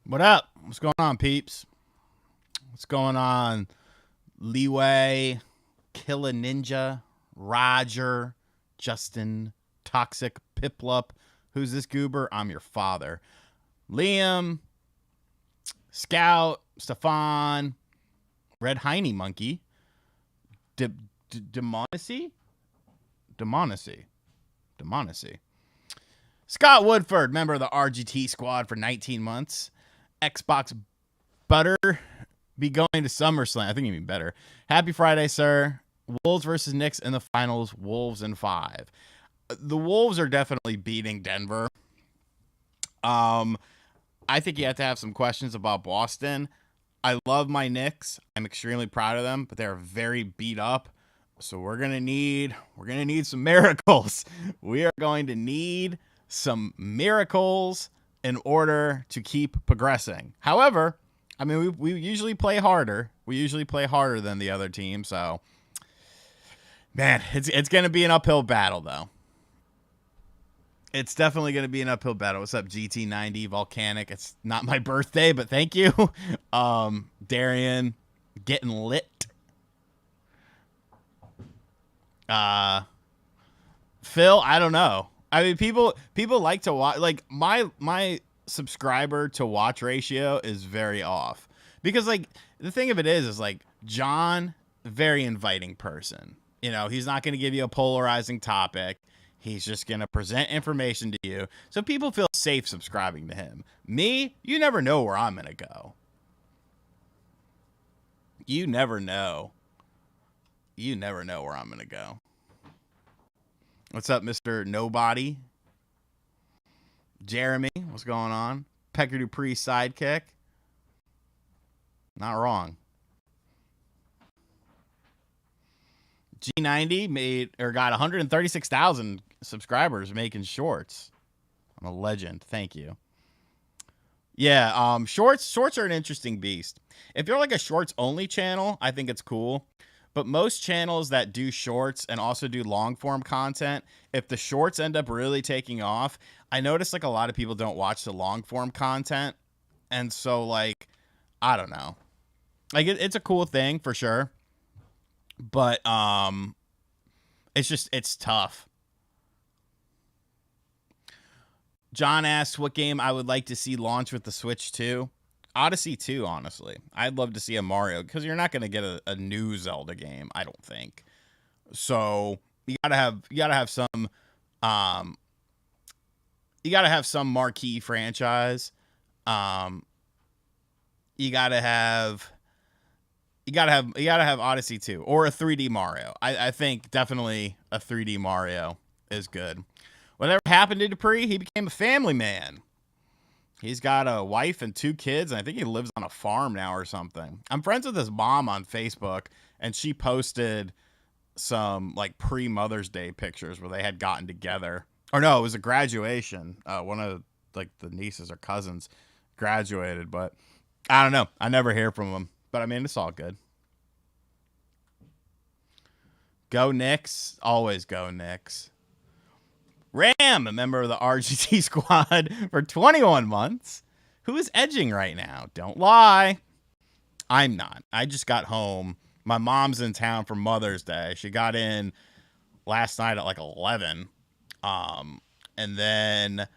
What up? What's going on, peeps? What's going on? Leeway, Killa Ninja, Roger, Justin, Toxic, Piplup. Who's this goober? I'm your father. Liam, Scout, Stefan, Red Heine Monkey, Demonacy? Demonacy. Scott Woodford, member of the RGT squad for 19 months. Xbox Butter be going to SummerSlam. I think you mean better. Happy Friday, sir. Wolves versus Knicks in the finals. Wolves in 5. The Wolves are definitely beating Denver. I think you have to have some questions about Boston. I love my Knicks. I'm extremely proud of them, but they're very beat up. So we're gonna need some miracles. We are going to need some miracles in order to keep progressing. However, I mean, we usually play harder. We usually play harder than the other team. So, man, it's going to be an uphill battle, though. It's definitely going to be an uphill battle. What's up, GT90 Volcanic? It's not my birthday, but thank you. Darian, getting lit. Phil, I don't know. I mean, people like to watch. Like my subscriber to watch ratio is very off because like the thing of it is like John, very inviting person. You know, he's not going to give you a polarizing topic. He's just going to present information to you. So people feel safe subscribing to him. Me, you never know where I'm going to go. You never know. You never know where I'm going to go. What's up, Mr. Nobody? Jeremy, what's going on? Pecker Dupree sidekick. Not wrong. G90 got 136,000 subscribers making shorts. I'm a legend. Thank you. Yeah, shorts are an interesting beast. If you're like a shorts only channel, I think it's cool. But most channels that do shorts and also do long form content, if the shorts end up really taking off, I notice like a lot of people don't watch the long form content. And so like, I don't know. Like it's a cool thing for sure. But it's tough. John asks what game I would like to see launch with the Switch 2. Odyssey 2, honestly. I'd love to see a Mario because you're not going to get a new Zelda game, I don't think. So you gotta have some marquee franchise. You gotta have Odyssey 2 or a 3D Mario. I think definitely a 3D Mario is good. Whatever happened to Dupree, he became a family man. He's got a wife and 2 kids, and I think he lives on a farm now or something. I'm friends with his mom on Facebook, and she posted some like pre-Mother's Day pictures where they had gotten together. Or no, it was a graduation. One of like the nieces or cousins graduated, but I don't know. I never hear from him, but I mean, it's all good. Go Knicks. Always go Knicks. Ram, a member of the RGT squad for 21 months. Who is edging right now? Don't lie. I'm not. I just got home. My mom's in town for Mother's Day. She got in last night at like 11. And then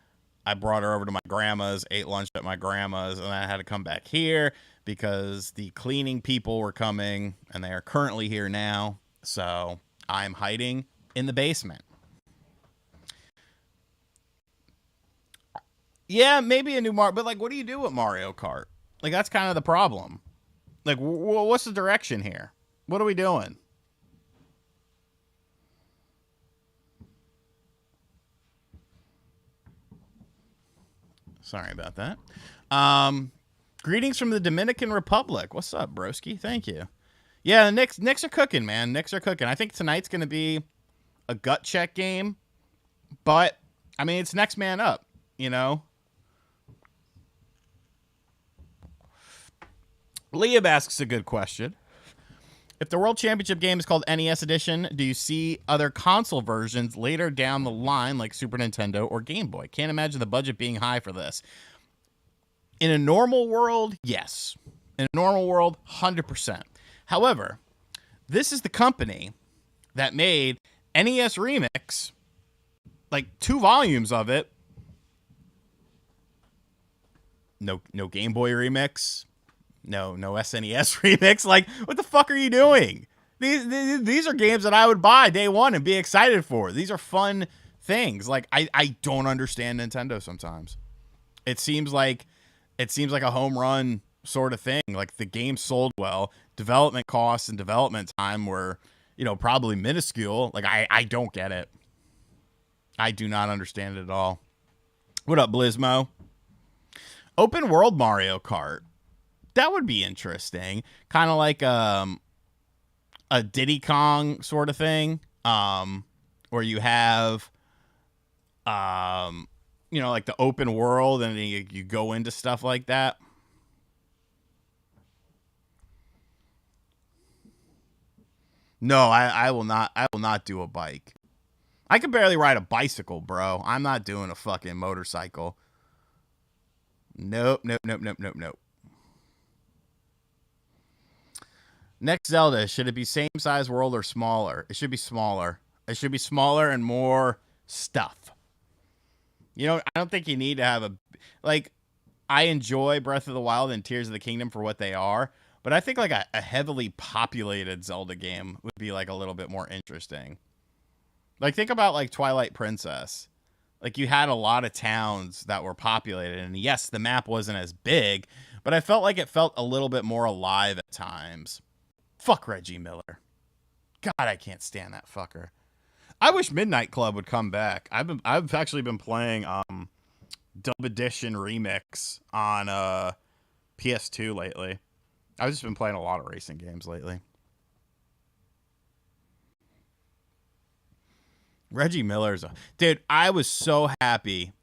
I brought her over to my grandma's, ate lunch at my grandma's, and then I had to come back here because the cleaning people were coming, and they are currently here now. So I'm hiding in the basement. Yeah, maybe a new Mario, but like, what do you do with Mario Kart? Like, that's kind of the problem. Like, what's the direction here? What are we doing? Sorry about that. Greetings from the Dominican Republic. What's up, broski? Thank you. Yeah, the Knicks are cooking, man. Knicks are cooking. I think tonight's going to be a gut check game, but I mean, it's next man up, you know? Liam asks a good question. If the World Championship game is called NES Edition, do you see other console versions later down the line like Super Nintendo or Game Boy? Can't imagine the budget being high for this. In a normal world, yes. In a normal world, 100%. However, this is the company that made NES Remix, like 2 volumes of it. No Game Boy Remix. No SNES Remix. Like, what the fuck are you doing? These are games that I would buy day one and be excited for. These are fun things. Like, I don't understand Nintendo sometimes. It seems like a home run sort of thing. Like, the game sold well. Development costs and development time were, probably minuscule. Like, I don't get it. I do not understand it at all. What up, Blizmo? Open world Mario Kart. That would be interesting. Kind of like a Diddy Kong sort of thing. Where you have like the open world and you go into stuff like that. No, I will not do a bike. I can barely ride a bicycle, bro. I'm not doing a fucking motorcycle. Nope. Next Zelda, should it be same size world or smaller? It should be smaller. It should be smaller and more stuff. I don't think you need to have I enjoy Breath of the Wild and Tears of the Kingdom for what they are, but I think like a heavily populated Zelda game would be like a little bit more interesting. Like, think about like Twilight Princess. Like, you had a lot of towns that were populated, and yes, the map wasn't as big, but I felt like it felt a little bit more alive at times. Fuck Reggie Miller. God, I can't stand that fucker. I wish Midnight Club would come back. I've actually been playing Dub Edition Remix on PS2 lately. I've just been playing a lot of racing games lately. Reggie Miller's dude. I was so happy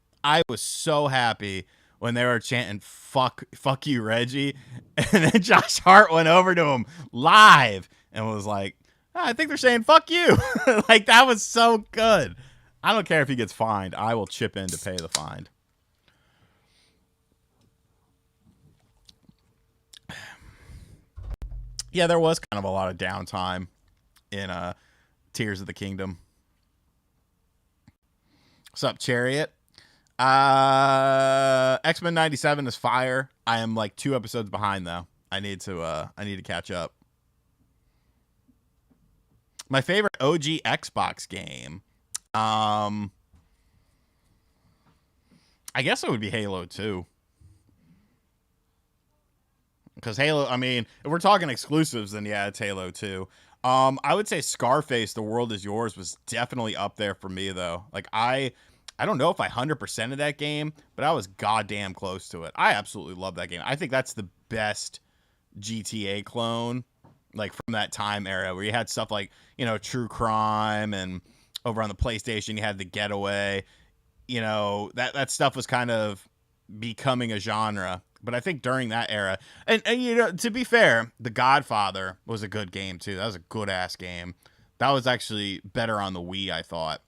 when they were chanting fuck you, Reggie. And then Josh Hart went over to him live and was like, I think they're saying fuck you. Like, that was so good. I don't care if he gets fined. I will chip in to pay the fine. Yeah, there was kind of a lot of downtime in Tears of the Kingdom. What's up, Chariot? X-Men 97 is fire. I am like 2 episodes behind though. I need to catch up. My favorite OG Xbox game. I guess it would be Halo 2. Because Halo, I mean, if we're talking exclusives, then yeah, it's Halo 2. I would say Scarface, The World Is Yours was definitely up there for me, though. Like, I don't know if I 100% of that game, but I was goddamn close to it. I absolutely love that game. I think that's the best GTA clone, like, from that time era, where you had stuff like, True Crime, and over on the PlayStation, you had The Getaway. That stuff was kind of becoming a genre. But I think during that era, and to be fair, The Godfather was a good game too. That was a good ass game. That was actually better on the Wii, I thought.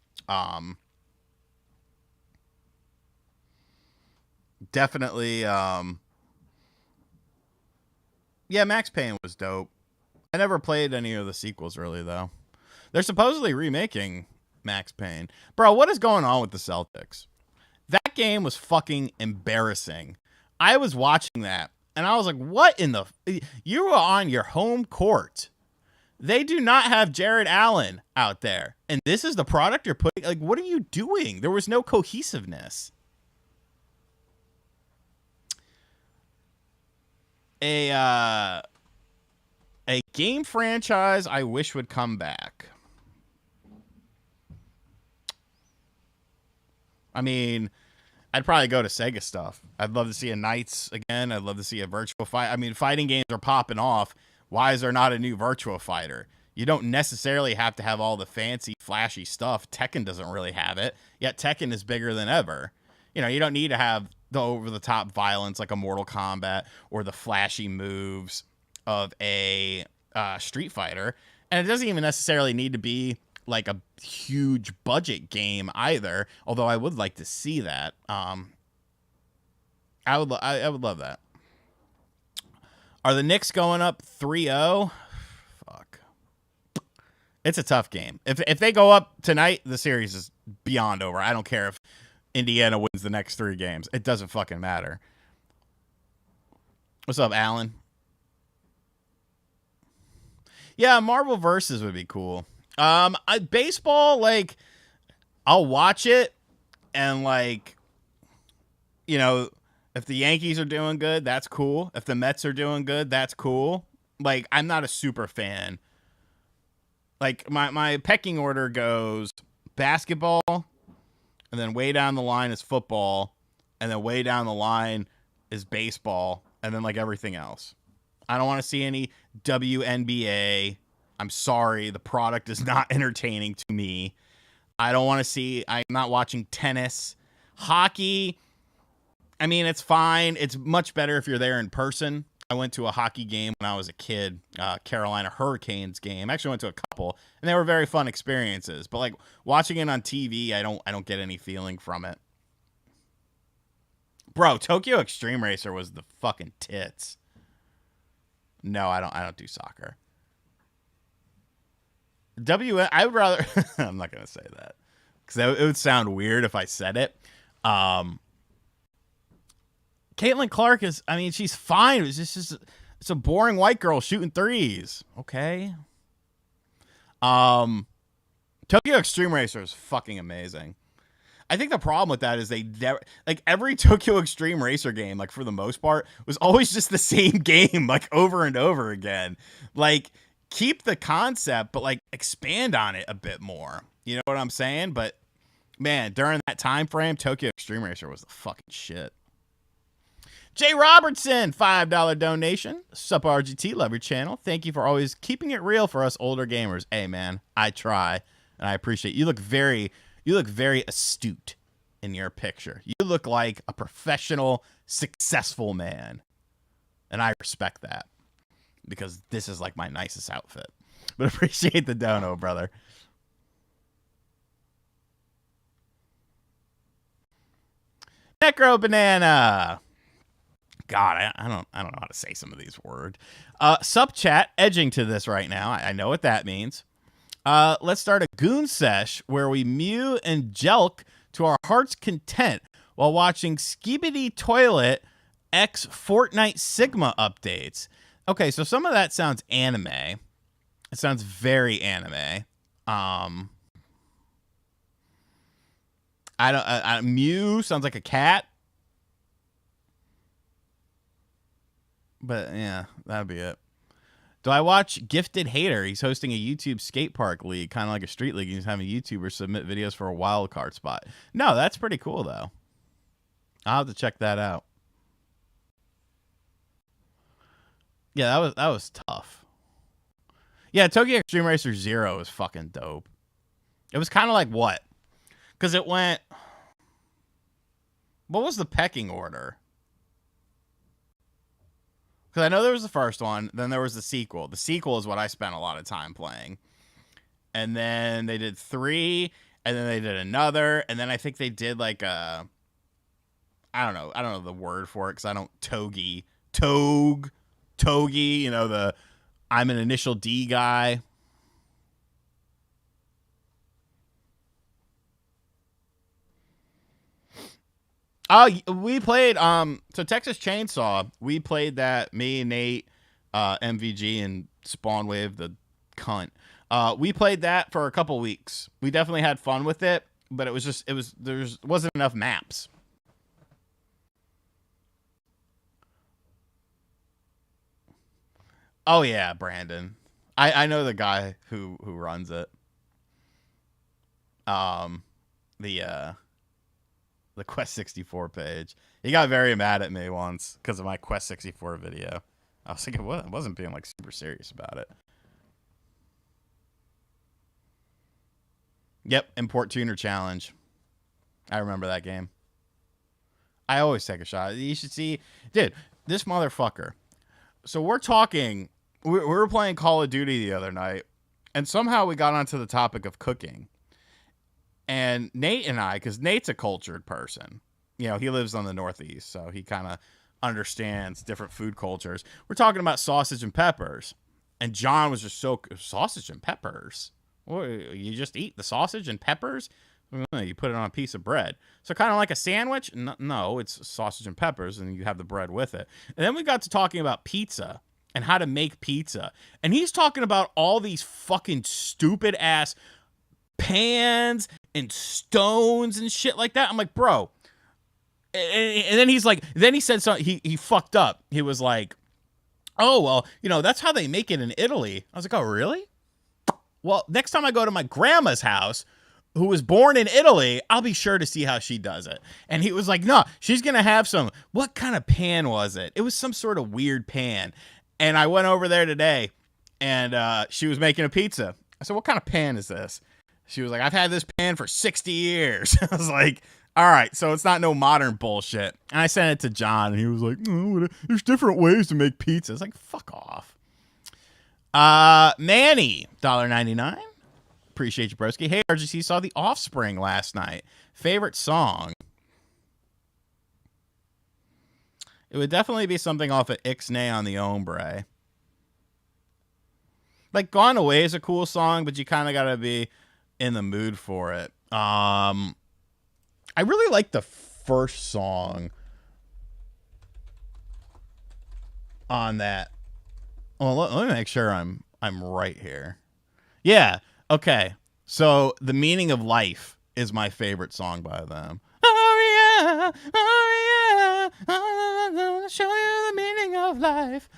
Definitely. Yeah, Max Payne was dope. I never played any of the sequels really though. They're supposedly remaking Max Payne. Bro, what is going on with the Celtics? That game was fucking embarrassing. I was watching that, and I was like, what in the... You were on your home court. They do not have Jared Allen out there. And this is the product you're putting... Like, what are you doing? There was no cohesiveness. A game franchise I wish would come back. I mean... I'd probably go to Sega stuff. I'd love to see a Knights again. I'd love to see a Virtua Fighter. I mean, fighting games are popping off. Why is there not a new Virtua Fighter? You don't necessarily have to have all the fancy, flashy stuff. Tekken doesn't really have it. Yet Tekken is bigger than ever. You don't need to have the over-the-top violence like a Mortal Kombat or the flashy moves of a Street Fighter. And it doesn't even necessarily need to be like a huge budget game either, although I would like to see that. I I would love that. Are the Knicks going up 3-0? Fuck. It's a tough game. If they go up tonight, the series is beyond over. I don't care if Indiana wins the next 3 games. It doesn't fucking matter. What's up, Alan? Yeah, Marvel Versus would be cool. Baseball, like, I'll watch it, and, like, you know, if the Yankees are doing good, that's cool. If the Mets are doing good, that's cool. Like, I'm not a super fan. Like, my pecking order goes basketball, and then way down the line is football, and then way down the line is baseball, and then, like, everything else. I don't want to see any WNBA. I'm sorry. The product is not entertaining to me. I don't want to see... I'm not watching tennis. Hockey, I mean, it's fine. It's much better if you're there in person. I went to a hockey game when I was a kid, Carolina Hurricanes game. Actually went to a couple, and they were very fun experiences. But, like, watching it on TV, I don't get any feeling from it. Bro, Tokyo Extreme Racer was the fucking tits. No, I don't do soccer. I would rather... I'm not going to say that, because it would sound weird if I said it. Caitlin Clark is, I mean, she's fine. It's a boring white girl shooting threes. Okay. Tokyo Extreme Racer is fucking amazing. I think the problem with that is they never, like, every Tokyo Extreme Racer game, like, for the most part, was always just the same game, like, over and over again. Like, keep the concept, but, like, expand on it a bit more. You know what I'm saying? But, man, during that time frame, Tokyo Extreme Racer was the fucking shit. Jay Robertson, $5 donation. Sup RGT, love your channel. Thank you for always keeping it real for us older gamers. Hey, man, I try, and I appreciate it. You look very astute in your picture. You look like a professional, successful man, and I respect that, because this is like my nicest outfit. But appreciate the dono, brother. Necro Banana. God, I don't know how to say some of these words. Sup chat, edging to this right now. I know what that means. Let's start a goon sesh where we mew and jelk to our heart's content while watching Skibidi Toilet X Fortnite Sigma updates. Okay, so some of that sounds anime. It sounds very anime. Mew sounds like a cat. But yeah, that'd be it. Do I watch Gifted Hater? He's hosting a YouTube skate park league, kind of like a street league. He's having YouTubers submit videos for a wild card spot. No, that's pretty cool though. I'll have to check that out. Yeah, that was tough. Yeah, Tokyo Extreme Racer 0 is fucking dope. It was kind of like what? Because it went... What was the pecking order? Because I know there was the first one, then there was the sequel. The sequel is what I spent a lot of time playing. And then they did 3, and then they did another, and then I think they did like a... I don't know the word for it, because I don't... Togi, you know, the... I'm an initial D guy. Oh, we played, so Texas Chainsaw, we played that, me and Nate, MVG, and Spawnwave, the cunt. We played that for a couple weeks. We definitely had fun with it, but there wasn't enough maps. Oh yeah, Brandon. I know the guy who runs it. The Quest 64 page. He got very mad at me once because of my Quest 64 video. I was thinking, what? I wasn't being like super serious about it. Yep, Import Tuner Challenge. I remember that game. I always take a shot. You should see, dude, this motherfucker. So we're talking, we were playing Call of Duty the other night, and somehow we got onto the topic of cooking. And Nate and I, because Nate's a cultured person, he lives on the Northeast, so he kind of understands different food cultures. We're talking about sausage and peppers, and John was just so sausage and peppers. Well, you just eat the sausage and peppers. You put it on a piece of bread. So kind of like a sandwich. No, it's sausage and peppers, and you have the bread with it. And then we got to talking about pizza and how to make pizza, and he's talking about all these fucking stupid ass pans and stones and shit like that. I'm like, bro. And then he's like, then he said something. He fucked up. He was like, oh, well, that's how they make it in Italy. I was like, oh, really? Well, next time I go to my grandma's house, who was born in Italy, I'll be sure to see how she does it. And he was like, no, she's going to have some. What kind of pan was it? It was some sort of weird pan. And I went over there today, and she was making a pizza. I said, what kind of pan is this? She was like, I've had this pan for 60 years. I was like, all right, so it's not no modern bullshit. And I sent it to John, and he was like, oh, there's different ways to make pizza. It's like, fuck off. Manny, $1.99. Appreciate you, broski. Hey, RGC, saw The Offspring last night. Favorite song? It would definitely be something off of Ixnay on the Ombre. Like, Gone Away is a cool song, but you kind of got to be in the mood for it. I really like the first song on that. Well, let me make sure I'm right here. Yeah. Okay. So, The Meaning of Life is my favorite song by them. Oh yeah, oh yeah, I'm gonna show you the meaning of life.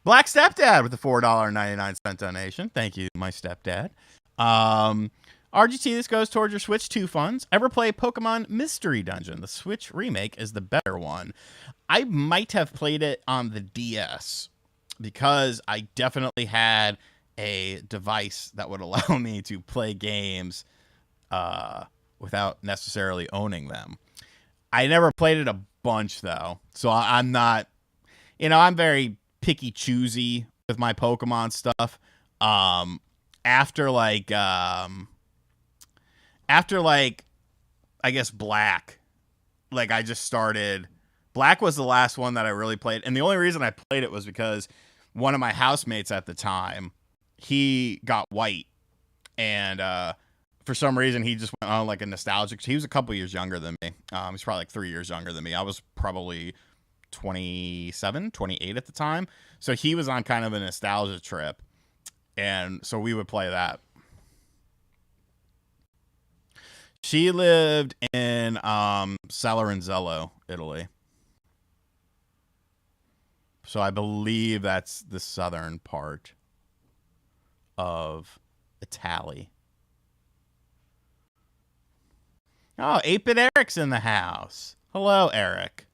Black Stepdad with the $4.99 donation. Thank you, my stepdad. RGT, this goes towards your Switch 2 funds. Ever play Pokemon Mystery Dungeon? The Switch remake is the better one. I might have played it on the DS because I definitely had a device that would allow me to play games without necessarily owning them. I never played it a bunch, though, so I'm not, I'm very picky choosy with my Pokemon stuff. After I guess Black, I just started. Black was the last one that I really played, and the only reason I played it was because one of my housemates at the time, he got White, and for some reason he just went on a nostalgic. He was a couple years younger than me. He's probably 3 years younger than me. I was probably 27, 28 at the time, so he was on kind of a nostalgia trip, and so we would play that. She lived in Salarenzello, Italy. So I believe that's the southern part of Italy. Oh, 8-Bit Eric's in the house. Hello, Eric.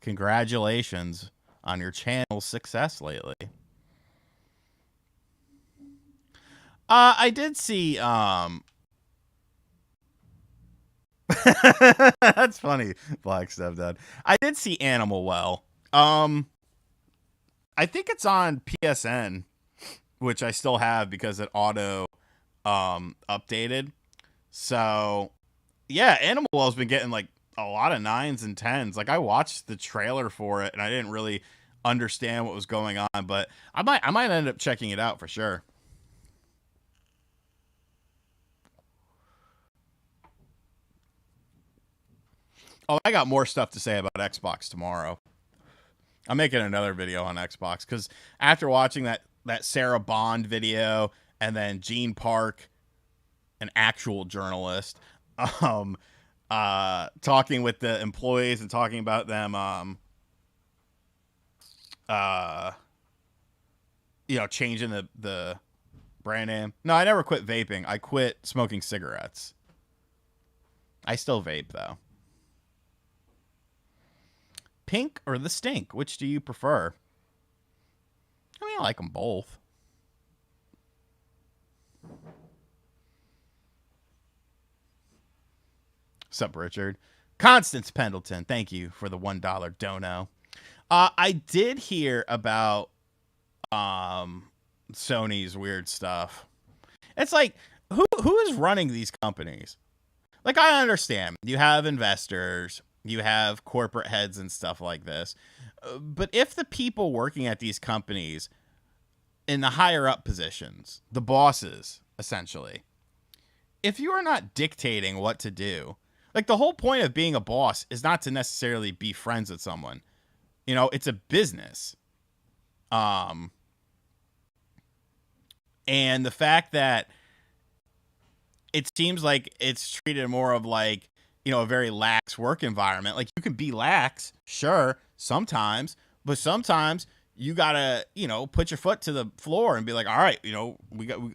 Congratulations on your channel's success lately. I did see that's funny, Black Stepdad. I did see Animal Well. I think it's on PSN, which I still have because it auto updated. So yeah, Animal Well's been getting a lot of 9s and 10s. I watched the trailer for it and I didn't really understand what was going on, but I might end up checking it out for sure. Oh, I got more stuff to say about Xbox tomorrow. I'm making another video on Xbox because after watching that Sarah Bond video and then Gene Park, an actual journalist, talking with the employees and talking about them, changing the brand name. No, I never quit vaping. I quit smoking cigarettes. I still vape though. Pink or the Stink? Which do you prefer? I mean, I like them both. Sup, Richard? Constance Pendleton, thank you for the $1 dono. I did hear about Sony's weird stuff. It's who is running these companies? Like, I understand. You have investors, you have corporate heads and stuff like this. But if the people working at these companies in the higher up positions, the bosses, essentially, if you are not dictating what to do, like the whole point of being a boss is not to necessarily be friends with someone. You know, it's a business. And the fact that it seems like it's treated more of like, you know, a very lax work environment. Like, you can be lax, sure, sometimes, but sometimes you gotta, you know, put your foot to the floor and be like, all right, you know,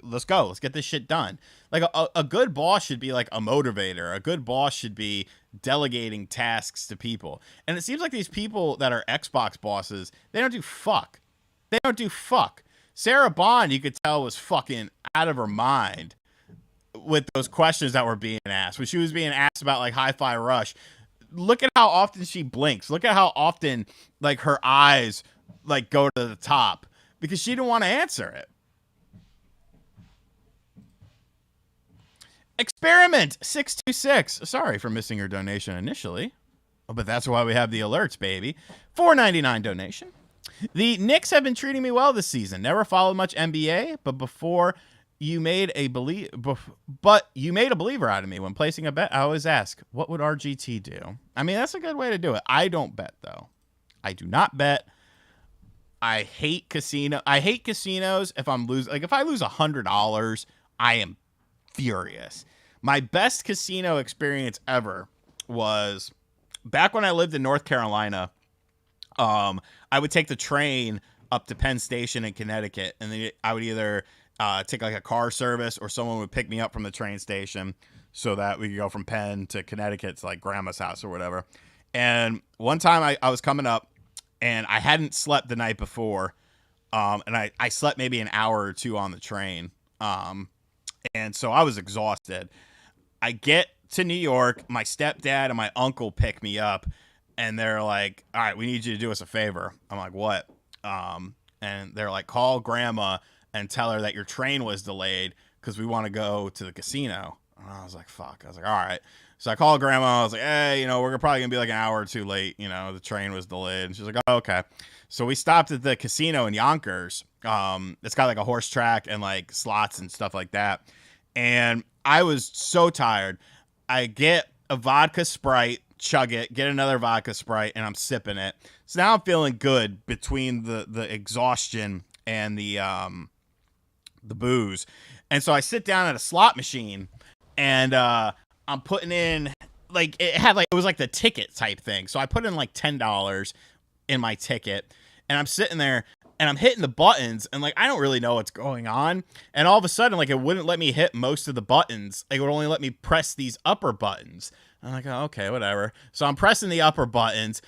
let's go, let's get this shit done. Like, a good boss should be like a motivator. A good boss should be delegating tasks to people. And it seems like these people that are Xbox bosses, they don't do fuck. They don't do fuck. Sarah Bond, you could tell, was fucking out of her mind with those questions that were being asked. When she was being asked about like Hi-Fi Rush, look at how often she blinks. Look at how often like her eyes like go to the top because she didn't want to answer it. Experiment 626. Sorry for missing your donation initially, but that's why we have the alerts, baby. $4.99 donation. The Knicks have been treating me well this season. Never followed much NBA, but you made a believer out of me. When placing a bet, I always ask, what would RGT do? I mean, that's a good way to do it. I don't bet, though. I do not bet. I hate casinos if I'm losing. Like, if I lose $100, I am furious. My best casino experience ever was back when I lived in North Carolina. I would take the train up to Penn Station in Connecticut, and then I would either take like a car service or someone would pick me up from the train station so that we could go from Penn to Connecticut to like grandma's house or whatever. And one time I was coming up and I hadn't slept the night before. And I slept maybe an hour or two on the train. And so I was exhausted. I get to New York, my stepdad and my uncle pick me up. And they're like, all right, we need you to do us a favor. I'm like, what? And they're like, call grandma and tell her that your train was delayed because we want to go to the casino. And I was like, fuck. I was like, all right. So I called grandma. I was like, hey, you know, we're probably going to be like an hour or two late. You know, the train was delayed. And she's like, oh, okay. So we stopped at the casino in Yonkers. It's got like a horse track and like slots and stuff like that. And I was so tired. I get a vodka Sprite, chug it, get another vodka Sprite, and I'm sipping it. So now I'm feeling good between the exhaustion and the booze. And so I sit down at a slot machine and I'm putting in like it was like the ticket type thing. So I put in like $10 in my ticket and I'm sitting there and I'm hitting the buttons and like I don't really know what's going on. And all of a sudden, like, it wouldn't let me hit most of the buttons. Like, it would only let me press these upper buttons. I'm like, oh, okay, whatever. So I'm pressing the upper buttons,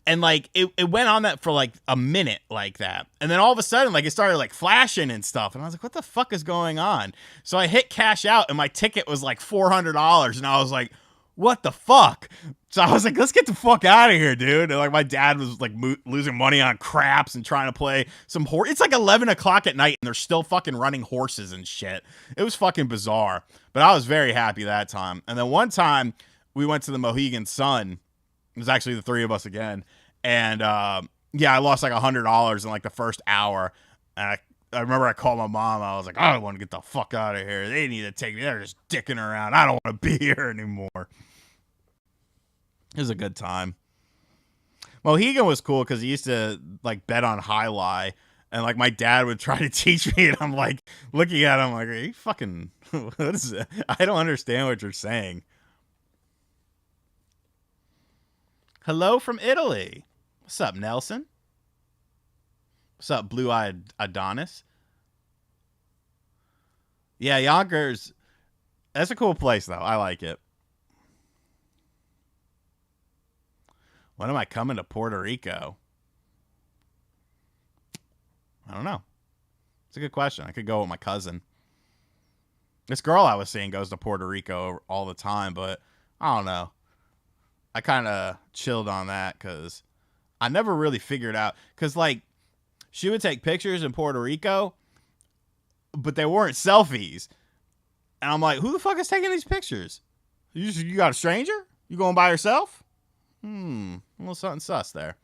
and like it went on that for like a minute like that. And then all of a sudden, like, it started like flashing and stuff. And I was like, what the fuck is going on? So I hit cash out and my ticket was like $400. And I was like, what the fuck? So I was like, let's get the fuck out of here, dude. And like, my dad was like losing money on craps and trying to play some horse. It's like 11 o'clock at night and they're still fucking running horses and shit. It was fucking bizarre, but I was very happy that time. And then one time we went to the Mohegan Sun. It was actually the three of us again. And yeah, I lost like $100 in like the first hour. And I remember I called my mom. I was like, I don't want to get the fuck out of here. They need to take me. They're just dicking around. I don't want to be here anymore. It was a good time. Mohegan was cool because he used to like bet on high lie. And like my dad would try to teach me. And I'm like looking at him like, are you fucking, what is it? I don't understand what you're saying. Hello from Italy. What's up, Nelson? What's up, blue-eyed Adonis? Yeah, Yonkers. That's a cool place, though. I like it. When am I coming to Puerto Rico? I don't know. It's a good question. I could go with my cousin. This girl I was seeing goes to Puerto Rico all the time, but I don't know. I kind of chilled on that because I never really figured out. Because, like, she would take pictures in Puerto Rico, but they weren't selfies. And I'm like, who the fuck is taking these pictures? You got a stranger? You going by yourself? A little something sus there.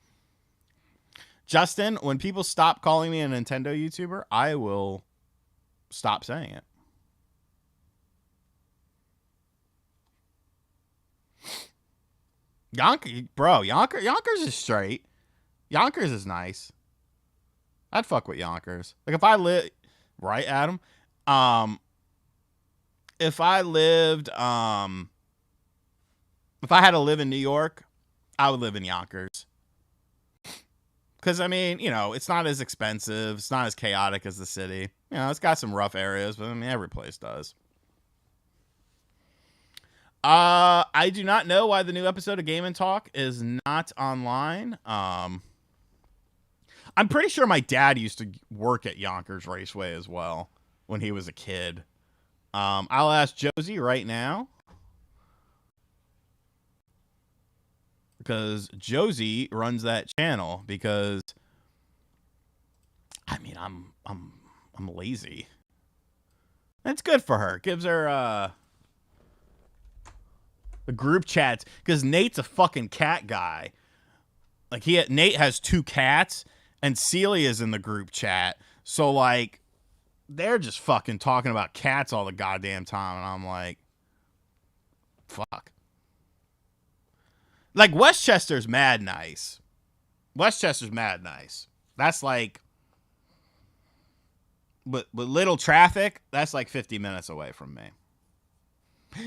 Justin, when people stop calling me a Nintendo YouTuber, I will stop saying it. Yonkers is straight. Yonkers is nice. I'd fuck with Yonkers. Like if I live, right, Adam? If I lived, if I had to live in New York, I would live in Yonkers. Because, I mean, you know, it's not as expensive. It's not as chaotic as the city. You know, it's got some rough areas, but I mean, every place does. I do not know why the new episode of Game and Talk is not online. I'm pretty sure my dad used to work at Yonkers Raceway as well when he was a kid. I'll ask Josie right now. Because Josie runs that channel because I mean I'm lazy. That's good for her. Gives her the group chats because Nate's a fucking cat guy. Like Nate has 2 cats and Celia's in the group chat. So like they're just fucking talking about cats all the goddamn time and I'm like fuck. Like, Westchester's mad nice. Westchester's mad nice. That's like... With little traffic, that's like 50 minutes away from me.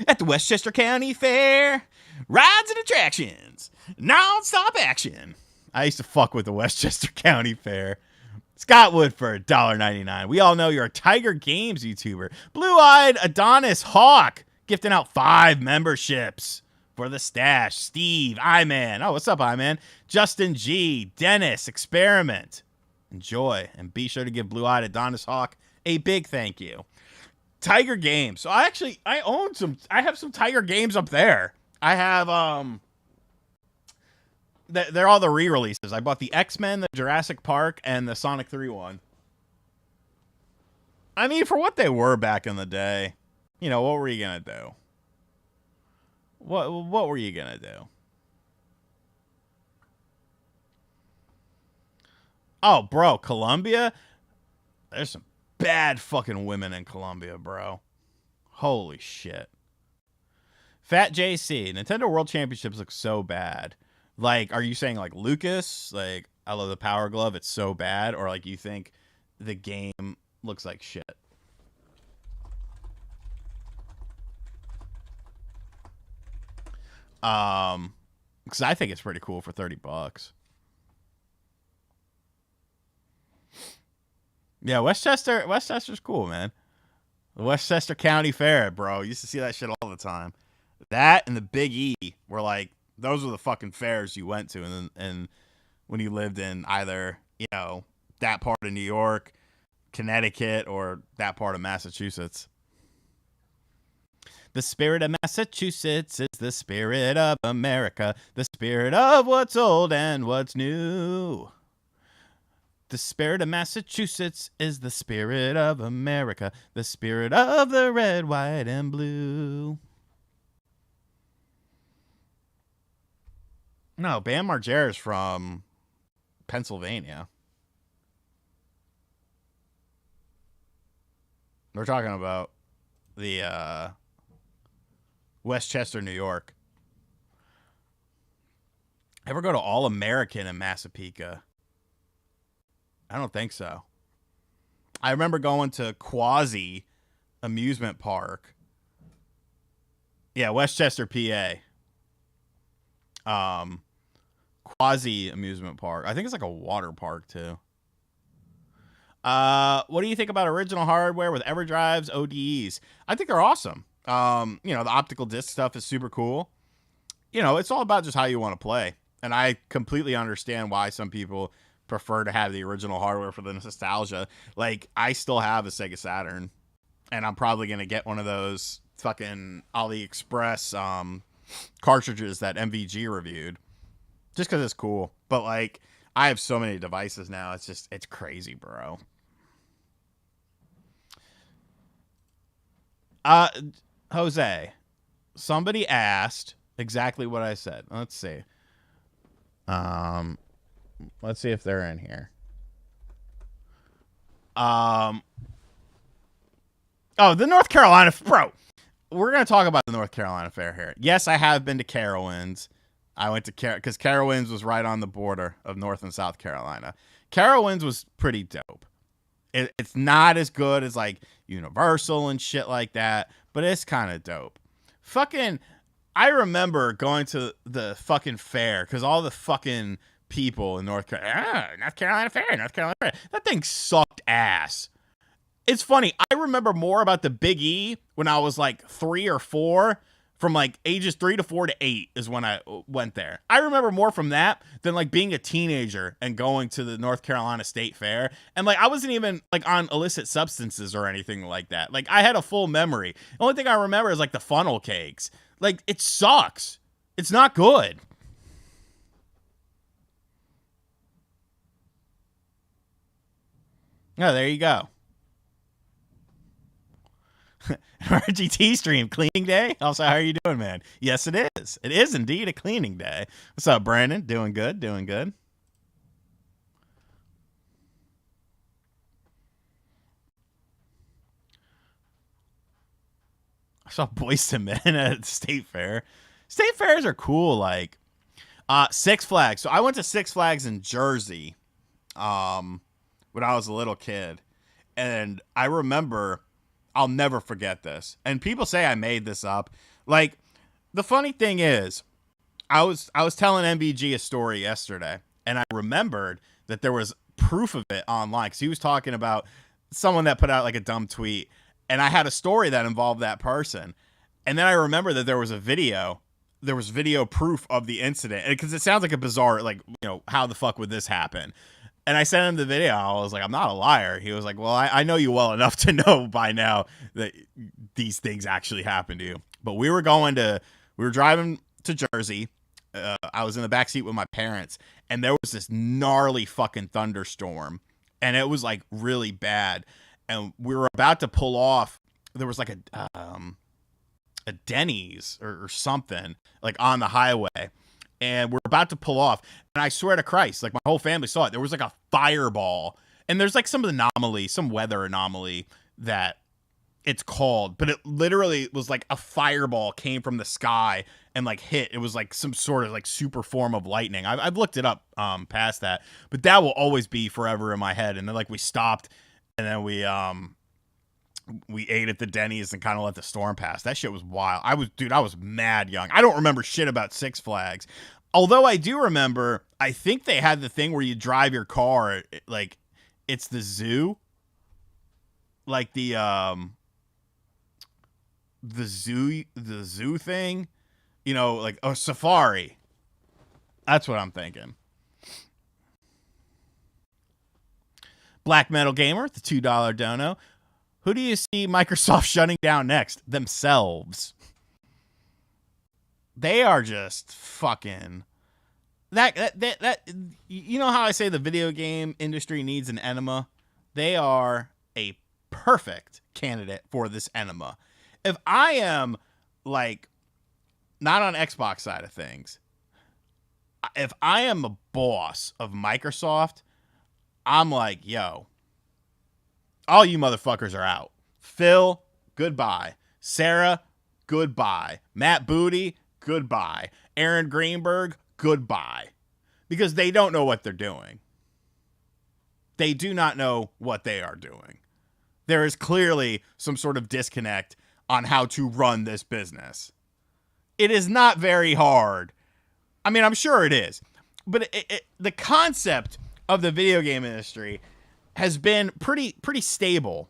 At the Westchester County Fair, rides and attractions, non-stop action. I used to fuck with the Westchester County Fair. Scott Woodford, $1.99. We all know you're a Tiger Games YouTuber. Blue-eyed Adonis Hawk, gifting out 5 memberships. For the stash, Steve, I-Man. Oh, what's up, I-Man? Justin G, Dennis, Experiment. Enjoy, and be sure to give Blue-Eyed Adonis Hawk a big thank you. Tiger Games. So I have some Tiger Games up there. I have, they're all the re-releases. I bought the X-Men, the Jurassic Park, and the Sonic 3 one. I mean, for what they were back in the day, you know, what were you going to do? What were you gonna do? Oh, bro, Colombia? There's some bad fucking women in Colombia, bro. Holy shit. Fat JC, Nintendo World Championships look so bad. Like, are you saying like Lucas? Like, I love the Power Glove, it's so bad? Or like you think the game looks like shit? Because I think it's pretty cool for $30. Yeah, Westchester's cool, man. The Westchester County Fair, bro. Used to see that shit all the time. That and the Big E were like those were the fucking fairs you went to, and when you lived in either that part of New York, Connecticut, or that part of Massachusetts. The spirit of Massachusetts is the spirit of America, the spirit of what's old and what's new. The spirit of Massachusetts is the spirit of America, the spirit of the red, white, and blue. No, Bam Margera's from Pennsylvania. We're talking about the Westchester, New York. Ever go to All American in Massapequa? I don't think so. I remember going to Quasi Amusement Park. Yeah, Westchester, PA. Quasi Amusement Park. I think it's like a water park too. What do you think about original hardware with EverDrive's ODEs? I think they're awesome. The optical disc stuff is super cool. It's all about just how you want to play. And I completely understand why some people prefer to have the original hardware for the nostalgia. Like, I still have a Sega Saturn, and I'm probably going to get one of those fucking AliExpress cartridges that MVG reviewed just because it's cool. But, like, I have so many devices now. It's crazy, bro. Jose, somebody asked exactly what I said. Let's see. Let's see if they're in here. Oh, the North Carolina, bro. We're gonna talk about the North Carolina Fair here. Yes, I have been to Carowinds. I went to because Carowinds was right on the border of North and South Carolina. Carowinds was pretty dope. It's not as good as like Universal and shit like that, but it's kind of dope. Fucking, I remember going to the fucking fair because all the fucking people in North Carolina, North Carolina Fair. That thing sucked ass. It's funny. I remember more about the Big E when I was like 3 or 4. From like ages 3 to 4 to 8 is when I went there. I remember more from that than like being a teenager and going to the North Carolina State Fair. And like I wasn't even like on illicit substances or anything like that. Like I had a full memory. The only thing I remember is like the funnel cakes. Like it sucks. It's not good. Oh, there you go. RGT stream, cleaning day. Also, how are you doing, man? Yes, it is. It is indeed a cleaning day. What's up, Brandon? Doing good, doing good. I saw Boyz II Men at the State Fair. State fairs are cool, like Six Flags. So I went to Six Flags in Jersey when I was a little kid. And I remember, I'll never forget this. And people say I made this up. Like, the funny thing is, I was telling MBG a story yesterday, and I remembered that there was proof of it online because he was talking about someone that put out like a dumb tweet, and I had a story that involved that person. And then I remember that there was video proof of the incident, because it sounds like a bizarre, like, how the fuck would this happen? And I sent him the video. I was like, I'm not a liar. He was like, well, I know you well enough to know by now that these things actually happen to you. But we were driving to Jersey. I was in the backseat with my parents, and there was this gnarly fucking thunderstorm, and it was like really bad. And we were about to pull off. There was like a Denny's or something like on the highway. And we're about to pull off. And I swear to Christ, like my whole family saw it. There was like a fireball. And there's like some weather anomaly that it's called. But it literally was like a fireball came from the sky and like hit. It was like some sort of like super form of lightning. I've looked it up past that. But that will always be forever in my head. And then like we stopped and then we ate at the Denny's and kind of let the storm pass. That shit was wild. I was mad young. I don't remember shit about Six Flags. Although I do remember, I think they had the thing where you drive your car, like it's the like the zoo thing, like a safari. That's what I'm thinking. Black Metal Gamer, the $2 dono. Who do you see Microsoft shutting down next? Themselves. They are just fucking that you know how I say the video game industry needs an enema? They are a perfect candidate for this enema. If I am like not on Xbox side of things, if I am a boss of Microsoft, I'm like, yo, all you motherfuckers are out. Phil, goodbye. Sarah, goodbye. Matt Booty, goodbye. Aaron Greenberg, goodbye. Because they don't know what they're doing. They do not know what they are doing. There is clearly some sort of disconnect on how to run this business. It is not very hard. I mean, I'm sure it is. But the concept of the video game industry has been pretty stable,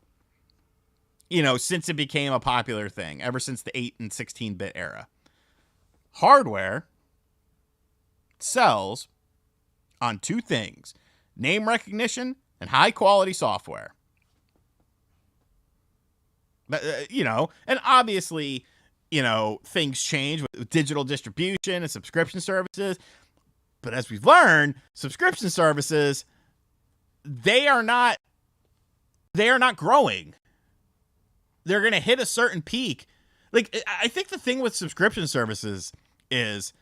since it became a popular thing, ever since the 8 and 16-bit era. Hardware sells on two things: name recognition and high-quality software. And obviously, things change with digital distribution and subscription services. But as we've learned, subscription services, they are not growing. They're going to hit a certain peak. Like, I think the thing with subscription services is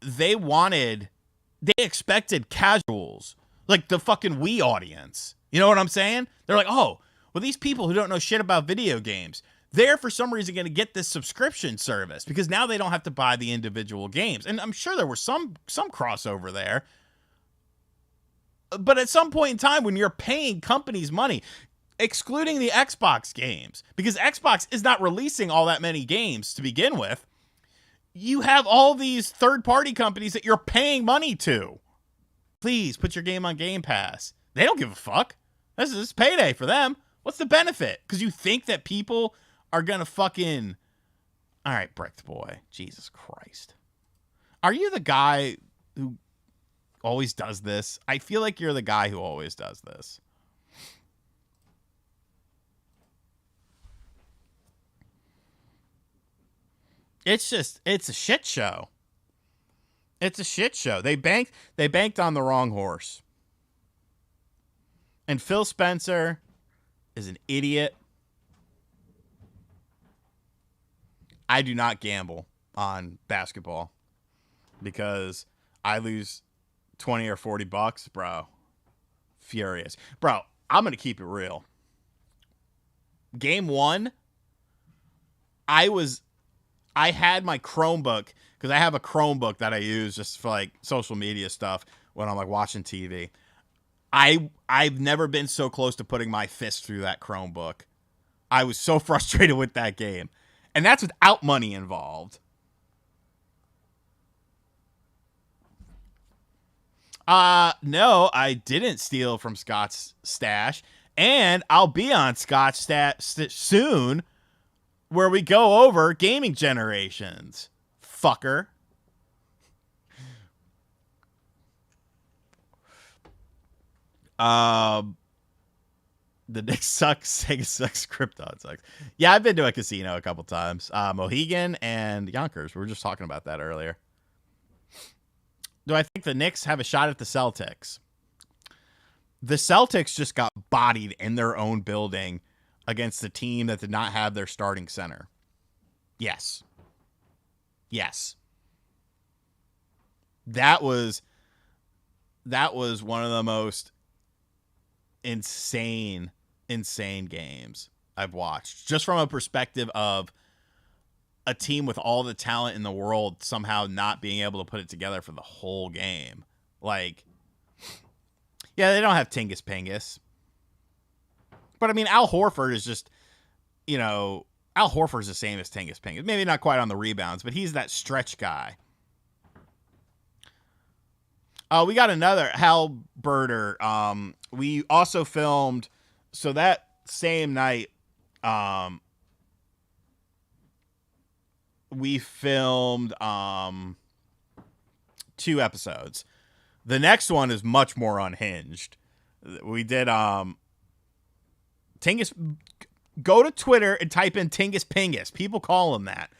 they expected casuals, like the fucking Wii audience. You know what I'm saying? They're like, oh, well, these people who don't know shit about video games, they're for some reason going to get this subscription service because now they don't have to buy the individual games. And I'm sure there was some crossover there. But at some point in time when you're paying companies money, excluding the Xbox games, because Xbox is not releasing all that many games to begin with, you have all these third-party companies that you're paying money to. Please put your game on Game Pass. They don't give a fuck. This is payday for them. What's the benefit? Because you think that people are going to fucking... All right, Bricked Boy. Jesus Christ. Are you the guy who always does this? I feel like you're the guy who always does this. It's a shit show. It's a shit show. They banked on the wrong horse. And Phil Spencer is an idiot. I do not gamble on basketball because I lose 20 or 40 bucks, bro. Furious. Bro, I'm going to keep it real. Game 1, I had my Chromebook, because I have a Chromebook that I use just for like social media stuff when I'm like watching TV. I've never been so close to putting my fist through that Chromebook. I was so frustrated with that game. And that's without money involved. No, I didn't steal from Scott's stash. And I'll be on Scott's stash soon, where we go over gaming generations. Fucker. The Knicks sucks, Sega sucks, Krypton sucks. Yeah, I've been to a casino a couple times. Mohegan and Yonkers. We were just talking about that earlier. Do I think the Knicks have a shot at the Celtics? The Celtics just got bodied in their own building against the team that did not have their starting center. Yes. Yes. That was one of the most insane games I've watched, just from a perspective of a team with all the talent in the world somehow not being able to put it together for the whole game. Like, yeah, they don't have Tingus Pingus, but I mean, Al Horford is just, Al Horford's the same as Tingus Pingus. Maybe not quite on the rebounds, but he's that stretch guy. We got another Halberter. We also filmed, so that same night, we filmed 2 episodes. The next one is much more unhinged. We did Tingus. Go to Twitter and type in Tingus Pingus. People call him that.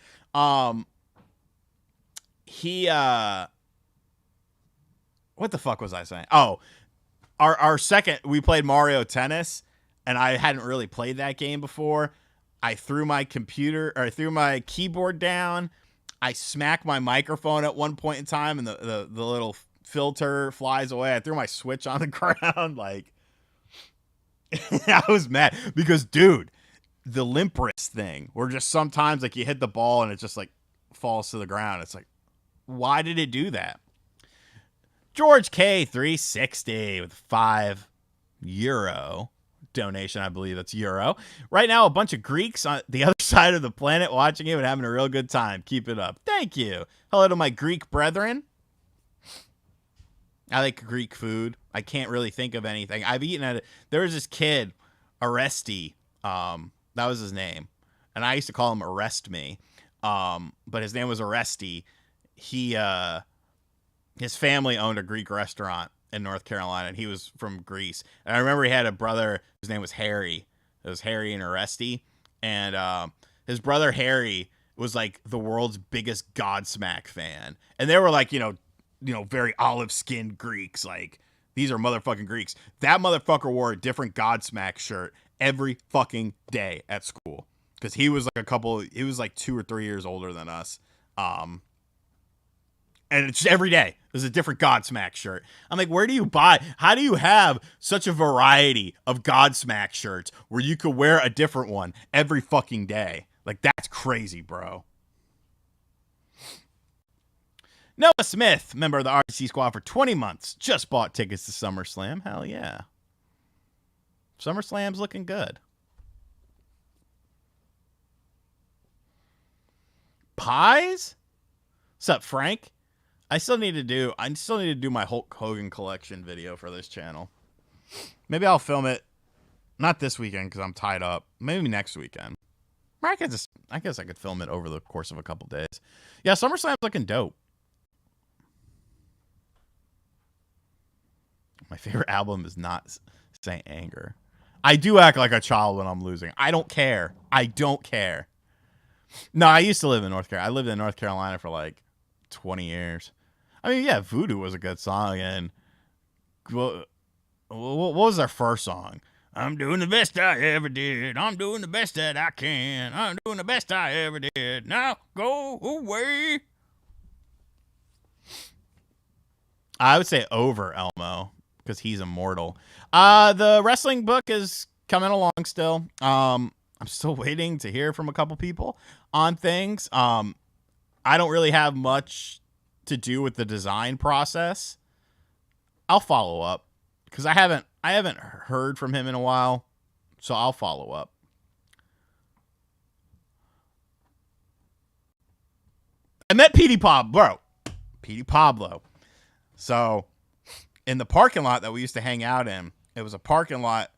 What the fuck was I saying? Oh, our second, we played Mario Tennis, and I hadn't really played that game before. I threw my keyboard down. I smacked my microphone at one point in time, and the little filter flies away. I threw my Switch on the ground. Like, I was mad because, dude, the limp wrist thing, where just sometimes like you hit the ball and it just like falls to the ground. It's like, why did it do that? George K 360 with €5 donation. I believe that's euro. Right now, a bunch of Greeks on the other side of the planet watching it and having a real good time. Keep it up. Thank you. Hello to my Greek brethren. I like Greek food. I can't really think of anything. I've eaten at it. There was this kid, Aresti. That was his name. And I used to call him Arrest Me. But his name was Aresti. His family owned a Greek restaurant in North Carolina, and he was from Greece. And I remember he had a brother, his name was Harry. It was Harry and Aresti. And his brother Harry was like the world's biggest Godsmack fan. And they were like, very olive-skinned Greeks. Like, these are motherfucking Greeks. That motherfucker wore a different Godsmack shirt every fucking day at school. because he was like 2 or 3 years older than us. And it's every day there's a different Godsmack shirt. I'm like, how do you have such a variety of Godsmack shirts where you could wear a different one every fucking day? Like, that's crazy, bro. Noah Smith, member of the RGT squad for 20 months, just bought tickets to SummerSlam. Hell yeah. SummerSlam's looking good. Pies? What's up, Frank? I still need to do my Hulk Hogan collection video for this channel. Maybe I'll film it not this weekend because I'm tied up. Maybe next weekend. I guess I could film it over the course of a couple days. Yeah, SummerSlam's looking dope. My favorite album is not Saint Anger. I do act like a child when I'm losing. I don't care. No, I used to live in North Carolina. I lived in North Carolina for like 20 years. I mean, yeah, Voodoo was a good song. And what was their first song? I'm doing the best I ever did. I'm doing the best that I can. I'm doing the best I ever did. Now go away. I would say over Elmo because he's immortal. The wrestling book is coming along still. I'm still waiting to hear from a couple people on things. I don't really have much to do with the design process. I'll follow up because I haven't heard from him in a while, so I'll follow up. I met Petey Pablo. So in the parking lot that we used to hang out in, it was a parking lot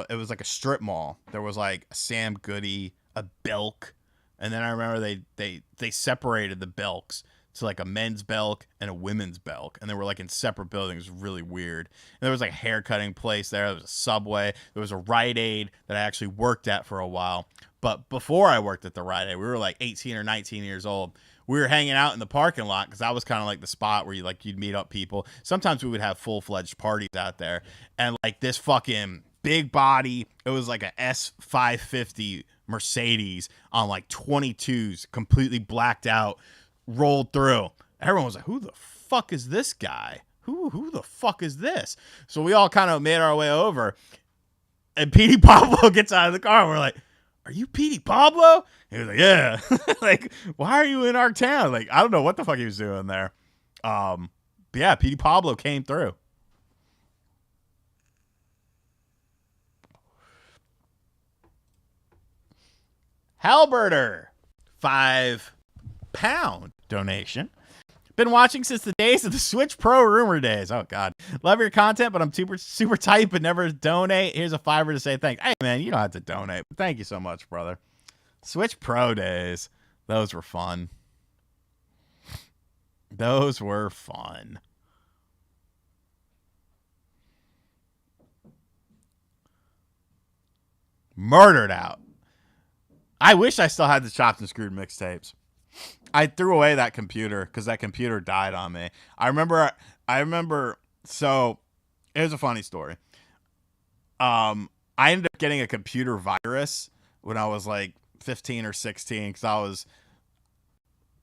it was like a strip mall. There was like a Sam Goody, a Belk, and then I remember they separated the Belks to like a men's Belk and a women's Belk, and they were like in separate buildings. It was really weird. And there was like a hair cutting place there. There was a Subway. There was a Rite Aid that I actually worked at for a while. But before I worked at the Rite Aid, we were like 18 or 19 years old. We were hanging out in the parking lot because that was kind of like the spot where you'd meet up people. Sometimes we would have full-fledged parties out there, and like this fucking big body, it was like a S550 Mercedes on like 22s, completely blacked out, rolled through. Everyone was like, who the fuck is this guy? Who the fuck is this? So we all kind of made our way over, and Petey Pablo gets out of the car, and we're like, are you Petey Pablo? He was like, yeah. Like, why are you in our town? Like, I don't know what the fuck he was doing there. But yeah, Petey Pablo came through. Halberter, £5 donation. Been watching since the days of the Switch Pro rumor days. Oh, God. Love your content, but I'm super tight, but never donate. Here's a $5 to say thanks. Hey, man, you don't have to donate. But thank you so much, brother. Switch Pro days. Those were fun. Murdered Out. I wish I still had the Chopped and Screwed mixtapes. I threw away that computer because that computer died on me. I remember. So here's a funny story. I ended up getting a computer virus when I was like 15 or 16 because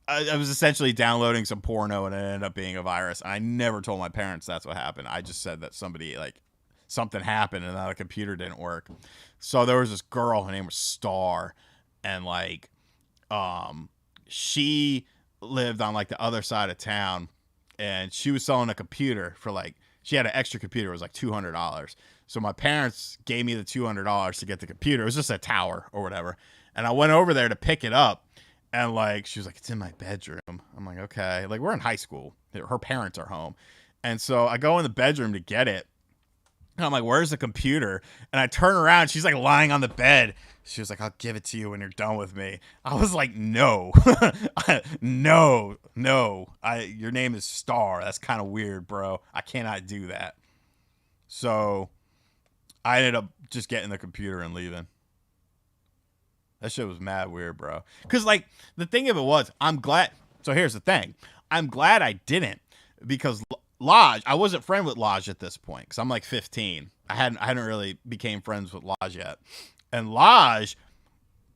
I was essentially downloading some porno and it ended up being a virus. I never told my parents that's what happened. I just said that something happened and that the computer didn't work. So there was this girl, her name was Star, and she lived on like the other side of town, and she was selling a computer for she had an extra computer. It was like $200. So my parents gave me the $200 to get the computer. It was just a tower or whatever. And I went over there to pick it up, and she was like, it's in my bedroom. I'm like, okay. Like, we're in high school. Her parents are home. And so I go in the bedroom to get it. And I'm like, where's the computer? And I turn around. She's like lying on the bed. She was like, I'll give it to you when you're done with me. I was like, no. No. Your name is Star. That's kind of weird, bro. I cannot do that. So I ended up just getting the computer and leaving. That shit was mad weird, bro. Because, the thing of it was, I'm glad. So here's the thing. I'm glad I didn't, because Lodge, I wasn't friend with Lodge at this point because I'm like 15. I hadn't really became friends with Lodge yet. And Lodge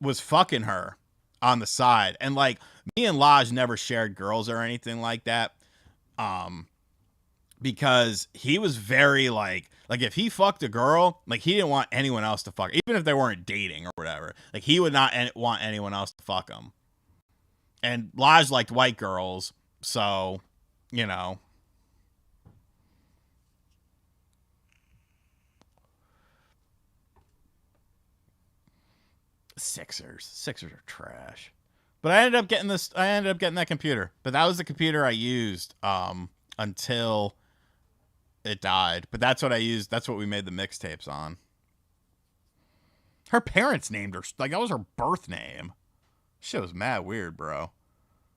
was fucking her on the side. And like me and Lodge never shared girls or anything like that. Because he was very like if he fucked a girl, like he didn't want anyone else to fuck, even if they weren't dating or whatever. Like he would not want anyone else to fuck him. And Lodge liked white girls, so you know. Sixers are trash. But I ended up getting that computer. But that was the computer I used until it died. But that's what I used. That's what we made the mixtapes on. Her parents named her, like that was her birth name. Shit was mad weird, bro.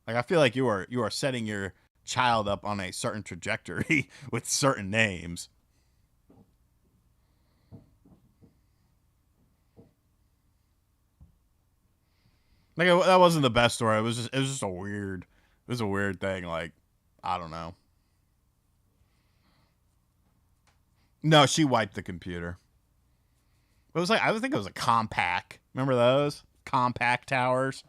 Like I feel like you are setting your child up on a certain trajectory with certain names. Like that wasn't the best story. It was just a weird thing. Like I don't know. No, she wiped the computer. It was like I think it was a Compaq. Remember those Compaq towers?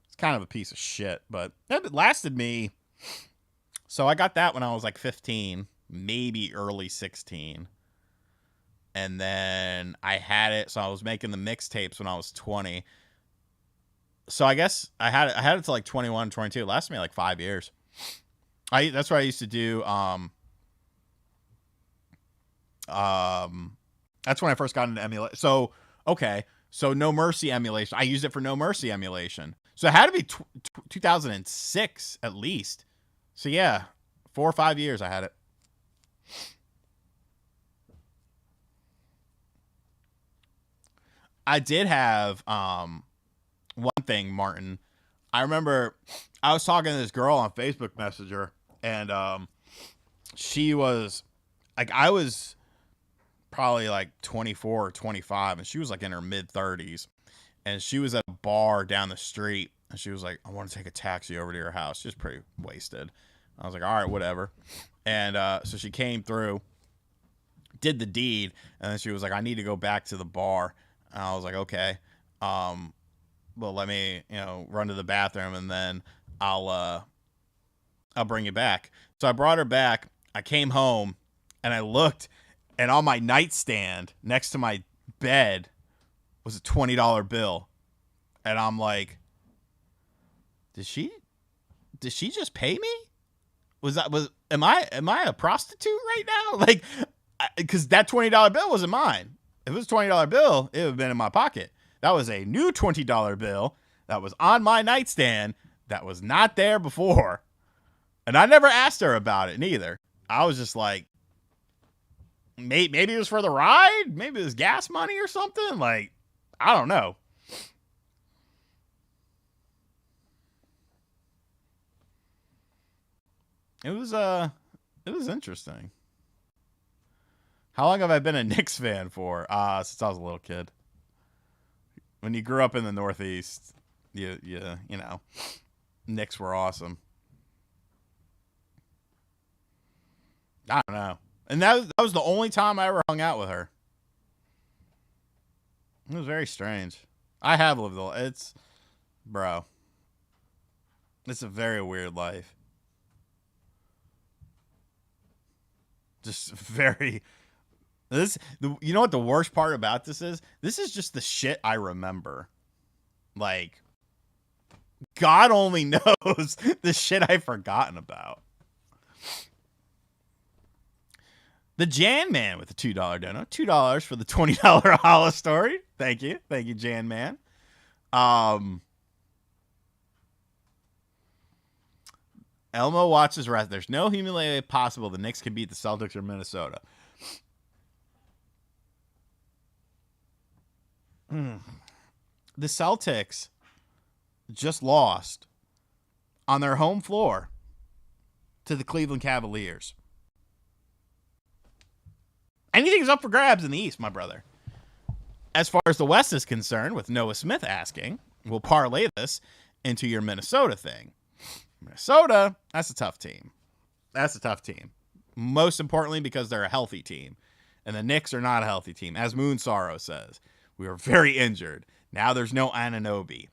It's kind of a piece of shit, but it lasted me. So I got that when I was like 15, maybe early 16. And then I had it, so I was making the mixtapes when I was 20. So I guess I had it to like 21, 22. It lasted me like 5 years. That's what I used to do. That's when I first got into emulation. So, okay. So No Mercy emulation. I used it for No Mercy emulation. So it had to be 2006 at least. So yeah, 4 or 5 years I had it. I did have one thing, Martin. I remember I was talking to this girl on Facebook Messenger, and she was like, I was probably like 24 or 25, and she was like in her mid 30s, and she was at a bar down the street, and she was like, I want to take a taxi over to your house. She was pretty wasted. I was like, all right, whatever. And so she came through, did the deed, and then she was like, I need to go back to the bar. And I was like, okay. Well, let me, run to the bathroom, and then I'll bring you back. So I brought her back. I came home, and I looked, and on my nightstand next to my bed was a $20 bill. And I'm like, did she just pay me? Am I a prostitute right now? Like, because that $20 bill wasn't mine. If it was a $20 bill, it would have been in my pocket. That was a new $20 bill that was on my nightstand that was not there before. And I never asked her about it neither. I was just like, maybe it was for the ride. Maybe it was gas money or something. Like, I don't know. It was interesting. How long have I been a Knicks fan for? Since I was a little kid. When you grew up in the Northeast, you know, Knicks were awesome. I don't know. And that was the only time I ever hung out with her. It was very strange. I have lived bro. It's a very weird life. Just very. You know what the worst part about this is? This is just the shit I remember. Like, God only knows the shit I've forgotten about. The Jan Man with the $2 dono. $2 for the $20 Hollow story. Thank you, Jan Man. Elmo watches rest. There's no human way possible the Knicks can beat the Celtics or Minnesota. The Celtics just lost on their home floor to the Cleveland Cavaliers. Anything's up for grabs in the East, my brother. As far as the West is concerned, with Noah Smith asking, we'll parlay this into your Minnesota thing. Minnesota, that's a tough team. Most importantly, because they're a healthy team. And the Knicks are not a healthy team. As Moon Sorrow says, we are very injured. Now there's no Anunoby.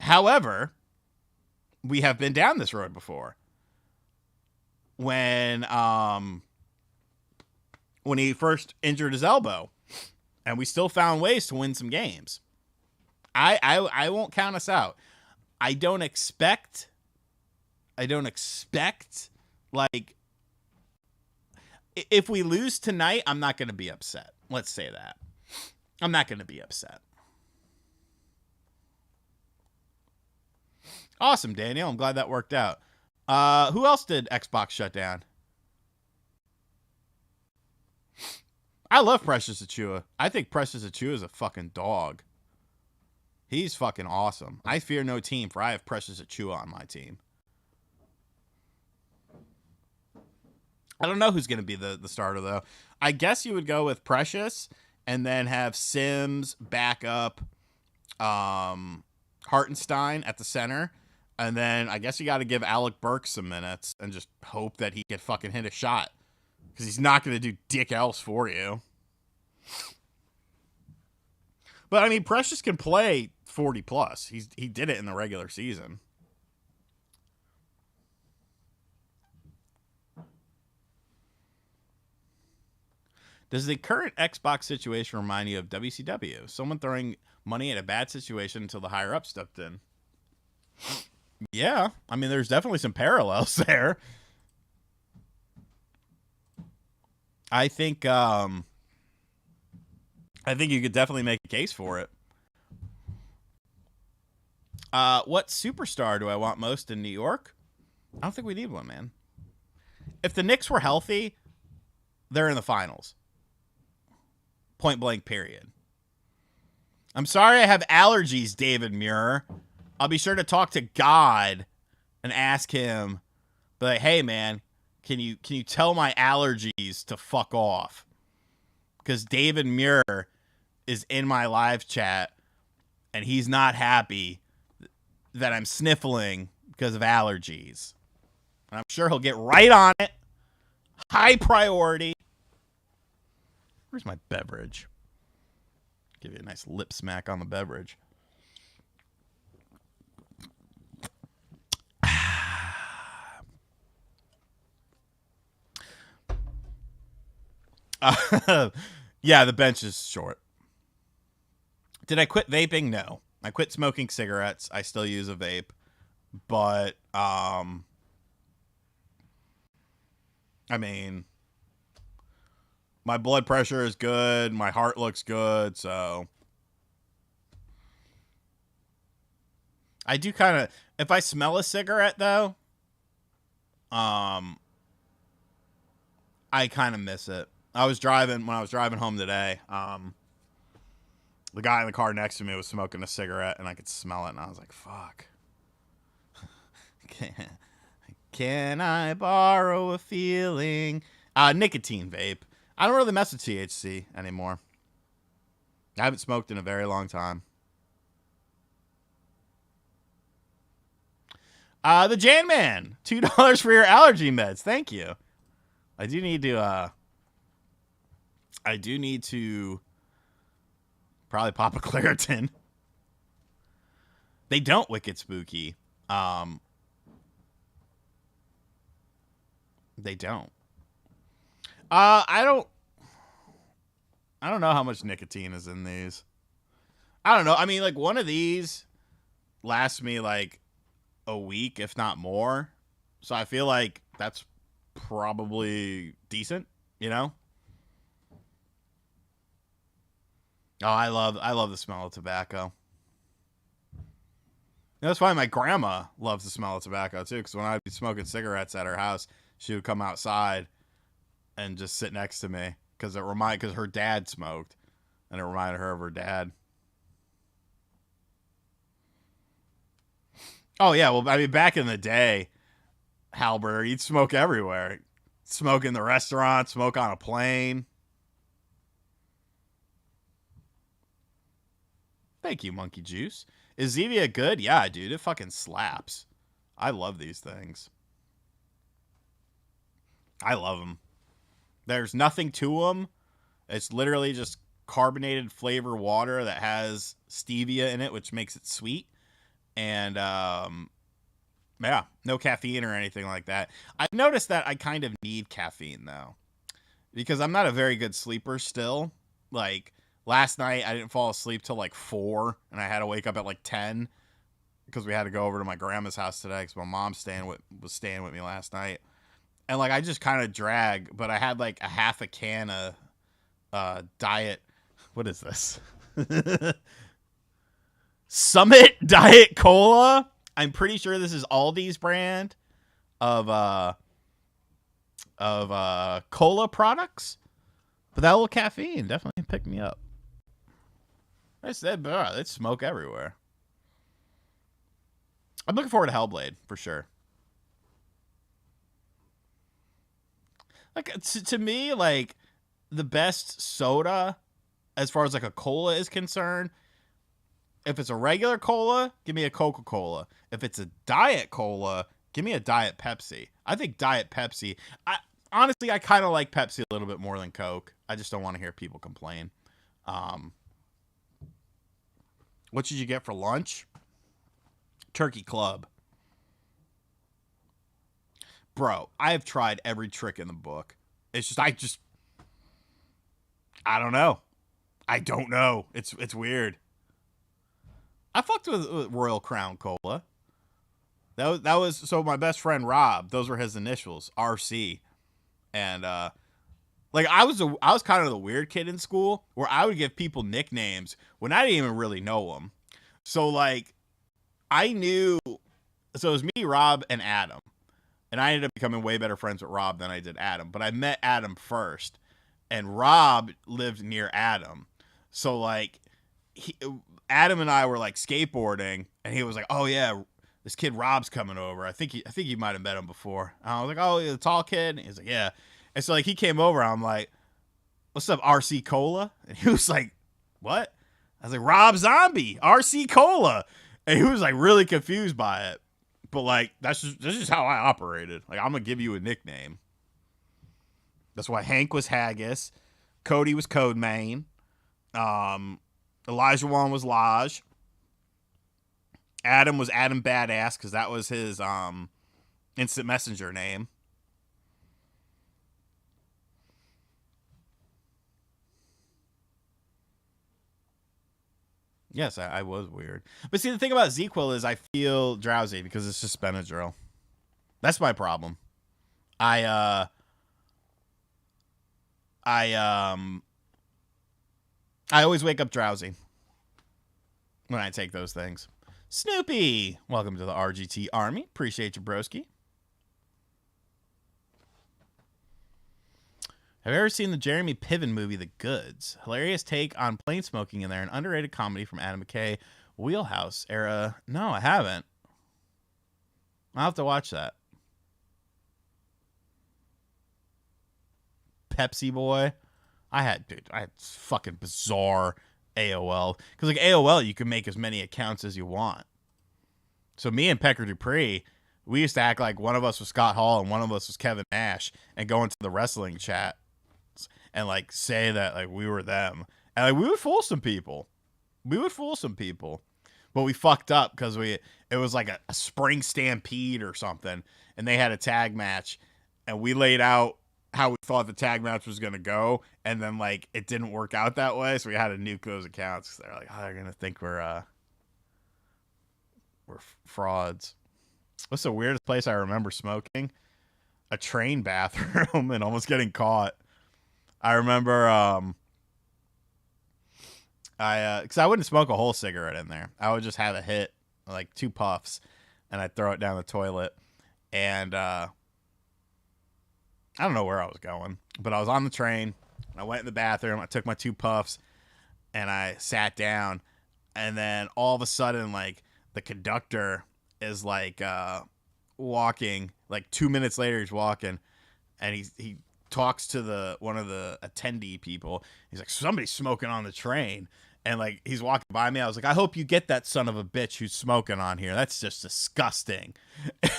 However, we have been down this road before. When he first injured his elbow, and we still found ways to win some games. I won't count us out. I don't expect like, if we lose tonight, I'm not going to be upset. Let's say that. I'm not going to be upset. Awesome, Daniel. I'm glad that worked out. Who else did Xbox shut down? I love Precious Achua. I think Precious Achua is a fucking dog. He's fucking awesome. I fear no team, for I have Precious Achua on my team. I don't know who's going to be the starter, though. I guess you would go with Precious and then have Sims back up Hartenstein at the center. And then I guess you got to give Alec Burks some minutes and just hope that he can fucking hit a shot. Because he's not going to do dick else for you. But, I mean, Precious can play 40 plus. He did it in the regular season. Does the current Xbox situation remind you of WCW? Someone throwing money at a bad situation until the higher up stepped in. Yeah, I mean, there's definitely some parallels there. I think you could definitely make a case for it. What superstar do I want most in New York? I don't think we need one, man. If the Knicks were healthy, they're in the finals. Point blank, period. I'm sorry I have allergies, David Muir. I'll be sure to talk to God and ask him, but like, hey, man, can you tell my allergies to fuck off? Because David Muir is in my live chat, and he's not happy that I'm sniffling because of allergies. And I'm sure he'll get right on it. High priority. Where's my beverage? Give you a nice lip smack on the beverage. Yeah, the bench is short. Did I quit vaping? No. I quit smoking cigarettes. I still use a vape. But, I mean, my blood pressure is good. My heart looks good. So I do kind of, if I smell a cigarette though, I kind of miss it. When I was driving home today, the guy in the car next to me was smoking a cigarette and I could smell it and I was like, fuck. Can I borrow a feeling? Nicotine vape. I don't really mess with THC anymore. I haven't smoked in a very long time. The Jan Man, $2 for your allergy meds. Thank you. I do need to probably pop a Claritin. They don't Wicked Spooky. They don't. I don't know how much nicotine is in these. I don't know. I mean, like, one of these lasts me like a week, if not more. So I feel like that's probably decent, you know? Oh, I love the smell of tobacco. That's why my grandma loves the smell of tobacco too, because when I'd be smoking cigarettes at her house, she would come outside and just sit next to me because her dad smoked, and it reminded her of her dad. Oh yeah, well, I mean, back in the day, Halbert, you'd smoke everywhere. Smoke in the restaurant, smoke on a plane. Thank you, Monkey Juice. Is Zevia good? Yeah, dude, it fucking slaps. I love these things. I love them. There's nothing to them. It's literally just carbonated flavor water that has stevia in it, which makes it sweet. And yeah, no caffeine or anything like that. I've noticed that I kind of need caffeine though, because I'm not a very good sleeper still. Like last night, I didn't fall asleep till like 4, and I had to wake up at like 10 because we had to go over to my grandma's house today because my mom was staying with me last night. And like I just kind of drag, but I had like a half a can of diet. What is this? Summit Diet Cola. I'm pretty sure this is Aldi's brand of cola products. But that little caffeine definitely picked me up. I said, bro, it's smoke everywhere. I'm looking forward to Hellblade for sure. Like to me, like the best soda as far as like a cola is concerned, if it's a regular cola, give me a Coca-Cola. If it's a diet cola, give me a Diet Pepsi. I think Diet Pepsi, honestly, I kind of like Pepsi a little bit more than Coke. I just don't want to hear people complain. What did you get for lunch? Turkey Club. Bro, I have tried every trick in the book. It's just, I don't know. I don't know. It's weird. I fucked with Royal Crown Cola. That was so my best friend Rob. Those were his initials, RC, and like I was kind of the weird kid in school where I would give people nicknames when I didn't even really know them. So like I knew, so it was me, Rob, and Adam, and I ended up becoming way better friends with Rob than I did Adam. But I met Adam first, and Rob lived near Adam, so like Adam and I were like skateboarding, and he was like, "Oh yeah, this kid Rob's coming over. I think you might have met him before." And I was like, "Oh, the tall kid." And he's like, "Yeah." And so like he came over. I'm like, "What's up, RC Cola?" And he was like, "What?" I was like, "Rob Zombie, RC Cola." And he was like really confused by it. But like that's just how I operated. Like I'm gonna give you a nickname. That's why Hank was Haggis, Cody was Code Main, Elijah Wan was Lodge. Adam was Adam Badass because that was his instant messenger name. Yes, I was weird. But see, the thing about ZQL is I feel drowsy because it's just Benadryl. That's my problem. I always wake up drowsy when I take those things. Snoopy, welcome to the RGT Army. Appreciate you, broski. Have you ever seen the Jeremy Piven movie, The Goods? Hilarious take on plain smoking in there. An underrated comedy from Adam McKay. Wheelhouse era. No, I haven't. I'll have to watch that. Pepsi Boy. I had fucking bizarre AOL. Because like AOL, you can make as many accounts as you want. So me and Pecker Dupree, we used to act like one of us was Scott Hall and one of us was Kevin Nash and go into the wrestling chat and like say that like we were them. And like we would fool some people. But we fucked up because it was like a spring stampede or something. And they had a tag match. And we laid out how we thought the tag match was going to go. And then like it didn't work out that way. So we had to nuke those accounts. They're like, oh, they're going to think we're frauds. What's the weirdest place I remember smoking? A train bathroom and almost getting caught. I remember because I wouldn't smoke a whole cigarette in there. I would just have a hit, like 2 puffs, and I'd throw it down the toilet. And I don't know where I was going, but I was on the train. I went in the bathroom. I took my 2 puffs, and I sat down. And then all of a sudden, like the conductor is like walking. Like 2 minutes later, he's walking, and he talks to one of the attendee people. He's like, somebody's smoking on the train. And like he's walking by me. I was like, I hope you get that son of a bitch who's smoking on here. That's just disgusting.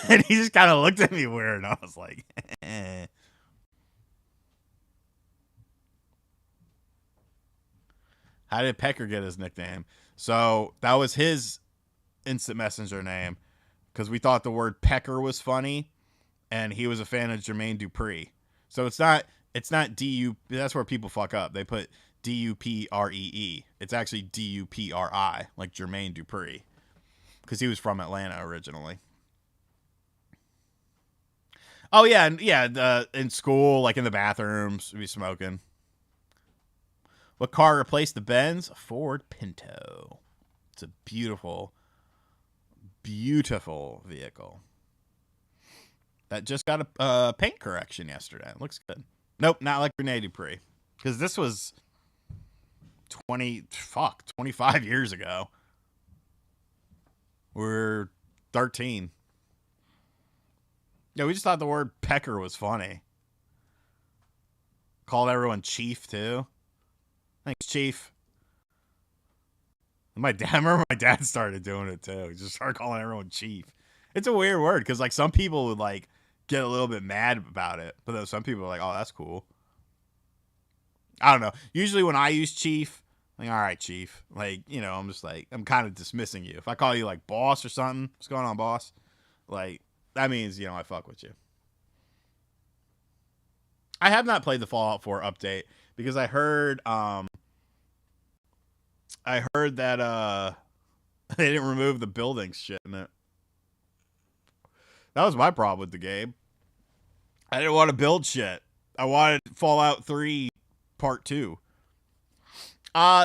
And he just kind of looked at me weird. And I was like, eh. How did Pecker get his nickname? So that was his instant messenger name because we thought the word pecker was funny, and he was a fan of Jermaine Dupri. So it's not D-U. That's where people fuck up. They put D-U-P-R-E-E. It's actually D-U-P-R-I, like Jermaine Dupri, because he was from Atlanta originally. Oh, yeah, and yeah, in school, like in the bathrooms, we'd be smoking. What car replaced the Benz? A Ford Pinto. It's a beautiful, beautiful vehicle. That just got a paint correction yesterday. It looks good. Nope, not like Rene Dupree. Because this was 25 years ago. We're 13. Yeah, we just thought the word pecker was funny. Called everyone Chief, too. Thanks, Chief. I remember my dad started doing it, too. He just started calling everyone Chief. It's a weird word, because, like, some people would, like, get a little bit mad about it. But then some people are like, oh, that's cool. I don't know. Usually when I use Chief, I'm like, all right, Chief. Like, you know, I'm just like, I'm kind of dismissing you. If I call you, like, boss or something, what's going on, boss? Like, that means, you know, I fuck with you. I have not played the Fallout 4 update because I heard that they didn't remove the buildings shit in it. That was my problem with the game. I didn't want to build shit. I wanted Fallout 3 Part 2.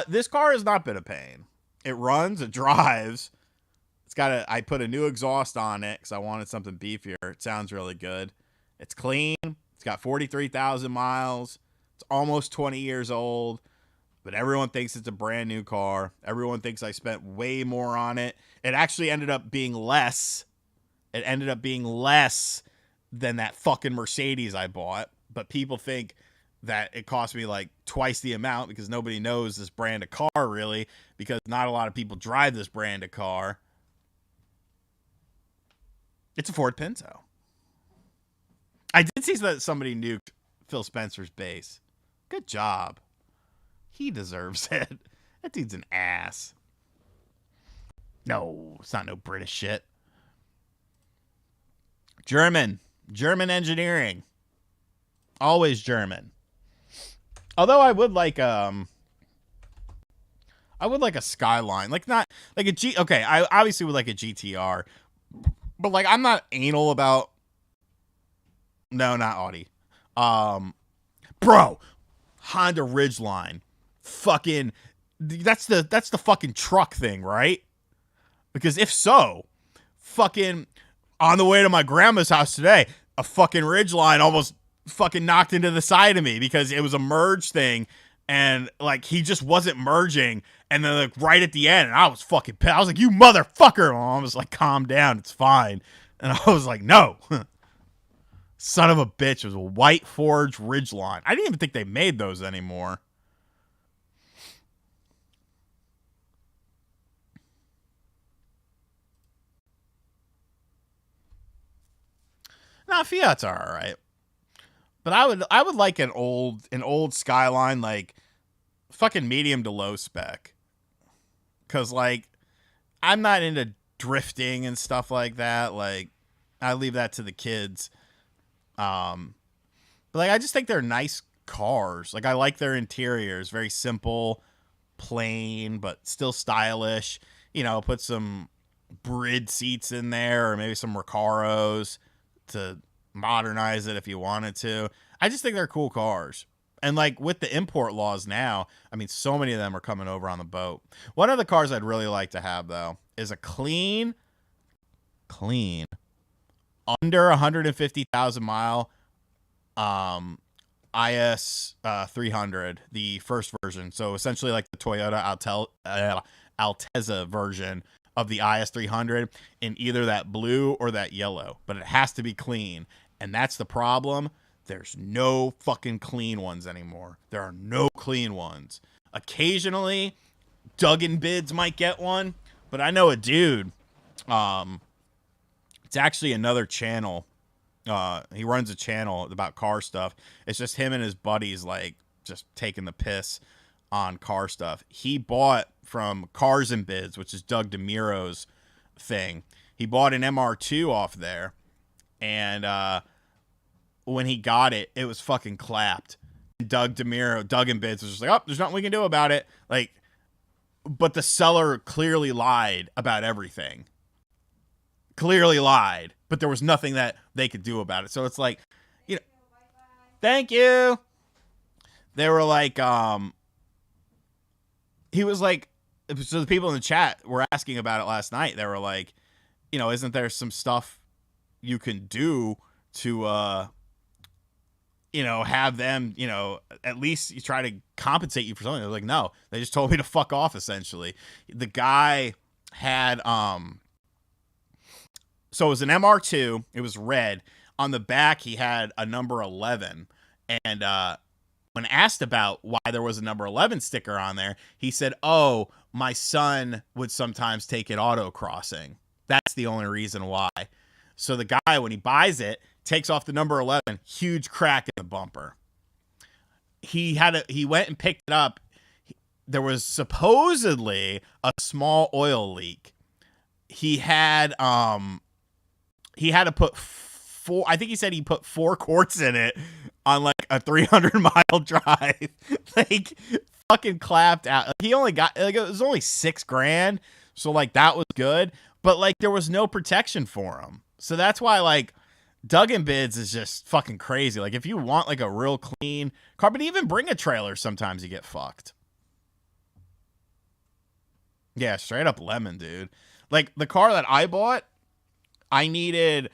This car has not been a pain. It runs, it drives. I put a new exhaust on it because I wanted something beefier. It sounds really good. It's clean. It's got 43,000 miles. It's almost 20 years old. But everyone thinks it's a brand new car. Everyone thinks I spent way more on it. It actually ended up being less. It ended up being less than that fucking Mercedes I bought. But people think that it cost me like twice the amount because nobody knows this brand of car really, because not a lot of people drive this brand of car. It's a Ford Pinto. I did see that somebody nuked Phil Spencer's base. Good job. He deserves it. That dude's an ass. No, it's not no British shit. German engineering. Always German. Although I would like a Skyline. Like not like a G. Okay, I obviously would like a GTR. But, like, I'm not anal about... No, not Audi. Bro, Honda Ridgeline. Fucking... That's the fucking truck thing, right? Because if so, fucking... On the way to my grandma's house today, a fucking Ridgeline almost fucking knocked into the side of me because it was a merge thing. And, like, he just wasn't merging. And then, like, right at the end, and I was fucking pissed. I was like, you motherfucker. My mom was like, calm down. It's fine. And I was like, no. Son of a bitch. It was a white forged Ridgeline. I didn't even think they made those anymore. Nah, Fiats are all right. But I would like an old Skyline, like, fucking medium to low spec. Because, like, I'm not into drifting and stuff like that. Like, I leave that to the kids. But, like, I just think they're nice cars. Like, I like their interiors. Very simple, plain, but still stylish. You know, put some Brid seats in there or maybe some Recaros to modernize it if you wanted to. I just think they're cool cars. And, like, with the import laws now, I mean, so many of them are coming over on the boat. One of the cars I'd really like to have, though, is a clean, under 150,000 mile IS 300, the first version. So, essentially, like the Toyota Altezza version of the IS 300 in either that blue or that yellow. But it has to be clean. And that's the problem. There's no fucking clean ones anymore. There are no clean ones. Occasionally, Duggan Bids might get one, but I know a dude. It's actually another channel. He runs a channel about car stuff. It's just him and his buddies, like, just taking the piss. on car stuff. He bought from Cars and Bids, which is Doug DeMiro's thing. He bought an MR2 off there, and when he got it, it was fucking clapped. Doug and Bids was just like, oh, there's nothing we can do about it. Like, but the seller clearly lied about everything. Clearly lied, but there was nothing that they could do about it. So it's like, you know, thank you. They were like, he was like, so the people in the chat were asking about it last night. They were like, you know, isn't there some stuff you can do to, you know, have them, you know, at least you try to compensate you for something. They're like, no, they just told me to fuck off, essentially. The guy had, so it was an MR2. It was red. On the back, he had a number 11. And when asked about why there was a number 11 sticker on there, he said, oh, my son would sometimes take it autocrossing. That's the only reason why. So the guy, when he buys it, takes off the number 11, huge crack in the bumper. He went and picked it up. There was supposedly a small oil leak. He had to put I think he said he put 4 quarts in it on like a 300-mile drive. Like, fucking clapped out. He only got, like, it was only $6,000. So like that was good, but like there was no protection for him. So that's why, like, Doug and Bids is just fucking crazy. Like, if you want like a real clean car, but even bring a trailer, sometimes you get fucked. Yeah, straight up lemon, dude. Like, the car that I bought, I needed,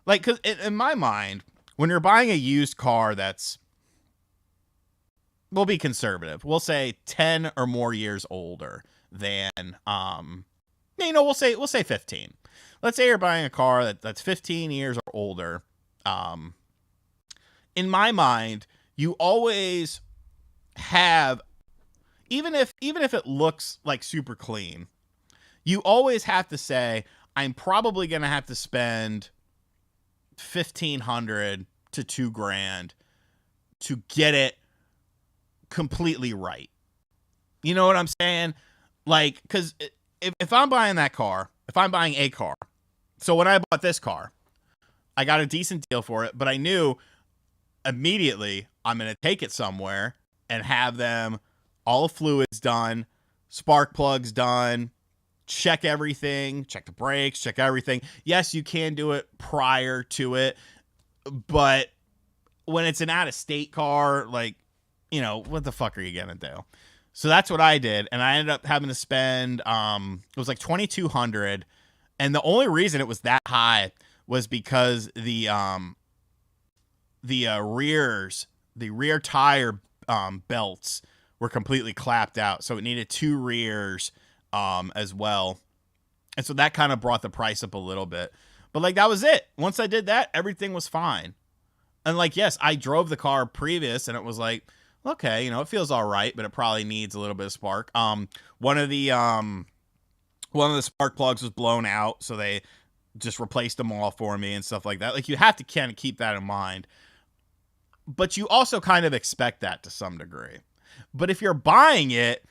like, because in my mind, when you're buying a used car that's, we'll be conservative, we'll say 10 or more years older than, you know, we'll say 15. Let's say you're buying a car that's 15 years or older. In my mind, you always have, even if it looks like super clean, you always have to say, I'm probably going to have to spend $1,500 to $2,000 to get it completely right. You know what I'm saying? Like, because if I'm buying that car, if I'm buying a car, so when I bought this car, I got a decent deal for it, but I knew immediately I'm going to take it somewhere and have them, all the fluids done, spark plugs done, check everything, check the brakes, check everything. Yes, you can do it prior to it, but when it's an out-of-state car, like, you know, what the fuck are you going to do? So that's what I did, and I ended up having to spend, it was like $2,200, and the only reason it was that high was because the rear tire belts were completely clapped out, so it needed 2 rears as well, and so that kind of brought the price up a little bit. But like, that was it. Once I did that, everything was fine. And like, yes, I drove the car previous, and it was like, okay, you know, it feels all right, but it probably needs a little bit of spark. One of the spark plugs was blown out, so they just replaced them all for me and stuff like that. Like, you have to kind of keep that in mind, but you also kind of expect that to some degree. But if you're buying it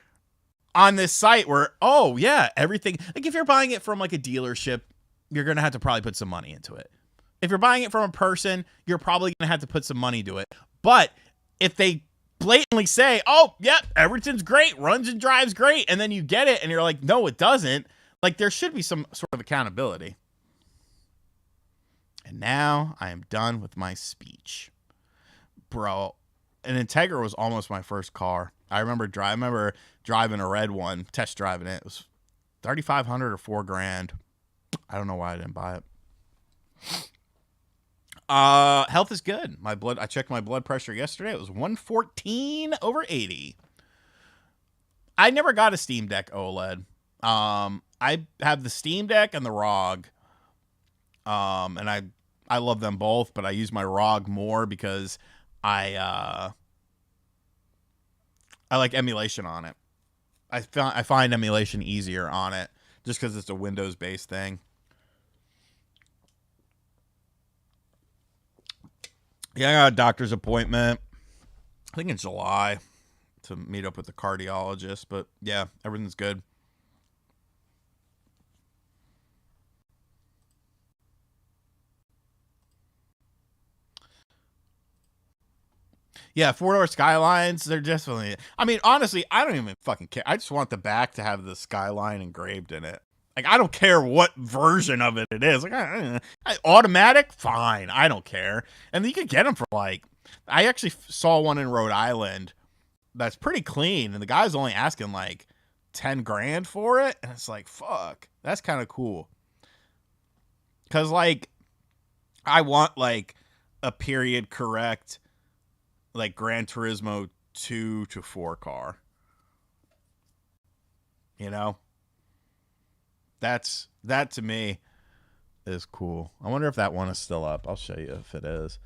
on this site where, oh yeah, everything, like, if you're buying it from like a dealership, you're gonna have to probably put some money into it. If you're buying it from a person, you're probably gonna have to put some money to it. But if they blatantly say, oh yeah, everything's great, runs and drives great, and then you get it and you're like, no, it doesn't, like, there should be some sort of accountability. And now I am done with my speech. Bro, an Integra was almost my first car. I remember driving a red one, test driving it. It was $3,500 or $4,000. I don't know why I didn't buy it. Health is good. I checked my blood pressure yesterday. It was 114/80. I never got a Steam Deck OLED. I have the Steam Deck and the ROG. And I love them both, but I use my ROG more because I like emulation on it. I find emulation easier on it just because it's a Windows-based thing. Yeah, I got a doctor's appointment, I think in July. to meet up with the cardiologist. But yeah, everything's good. Yeah, 4-door Skylines, they're definitely. I mean, honestly, I don't even fucking care. I just want the back to have the Skyline engraved in it. Like, I don't care what version of it is. Like, automatic, fine. I don't care. And you can get them for like. I actually saw one in Rhode Island that's pretty clean, and the guy's only asking like 10 grand for it, and it's like, fuck, that's kind of cool. Cause like, I want like a period correct, like Gran Turismo 2 to 4 car. You know? That to me is cool. I wonder if that one is still up. I'll show you if it is.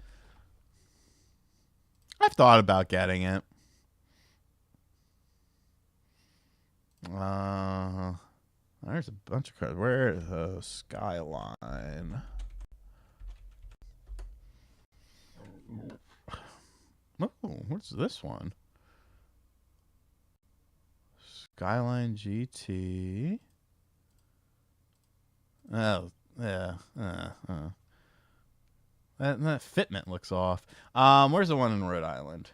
I've thought about getting it. There's a bunch of cars. Where is the Skyline? Oh, what's this one? Skyline GT. Oh, yeah. That fitment looks off. Where's the one in Rhode Island?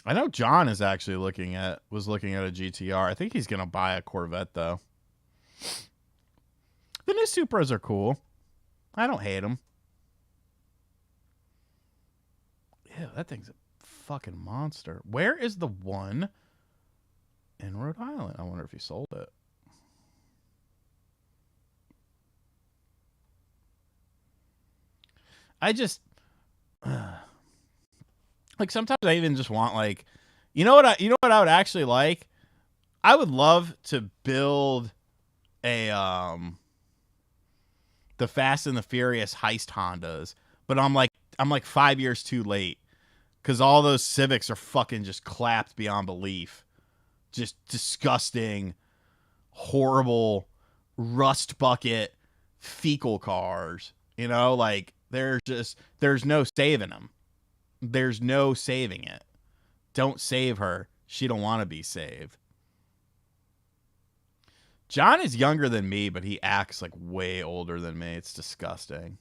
I know John is actually was looking at a GTR. I think he's gonna buy a Corvette though. The new Supras are cool. I don't hate them. Ew, that thing's a fucking monster. Where is the one in Rhode Island? I wonder if he sold it. I just like sometimes I even just want like, you know what I would actually like? I would love to build a the Fast and the Furious heist Hondas, but I'm like 5 years too late because all those Civics are fucking just clapped beyond belief. Just disgusting, horrible, rust bucket, fecal cars. You know, like there's no saving them. There's no saving it. Don't save her. She don't want to be saved. John is younger than me, but he acts like way older than me. It's disgusting.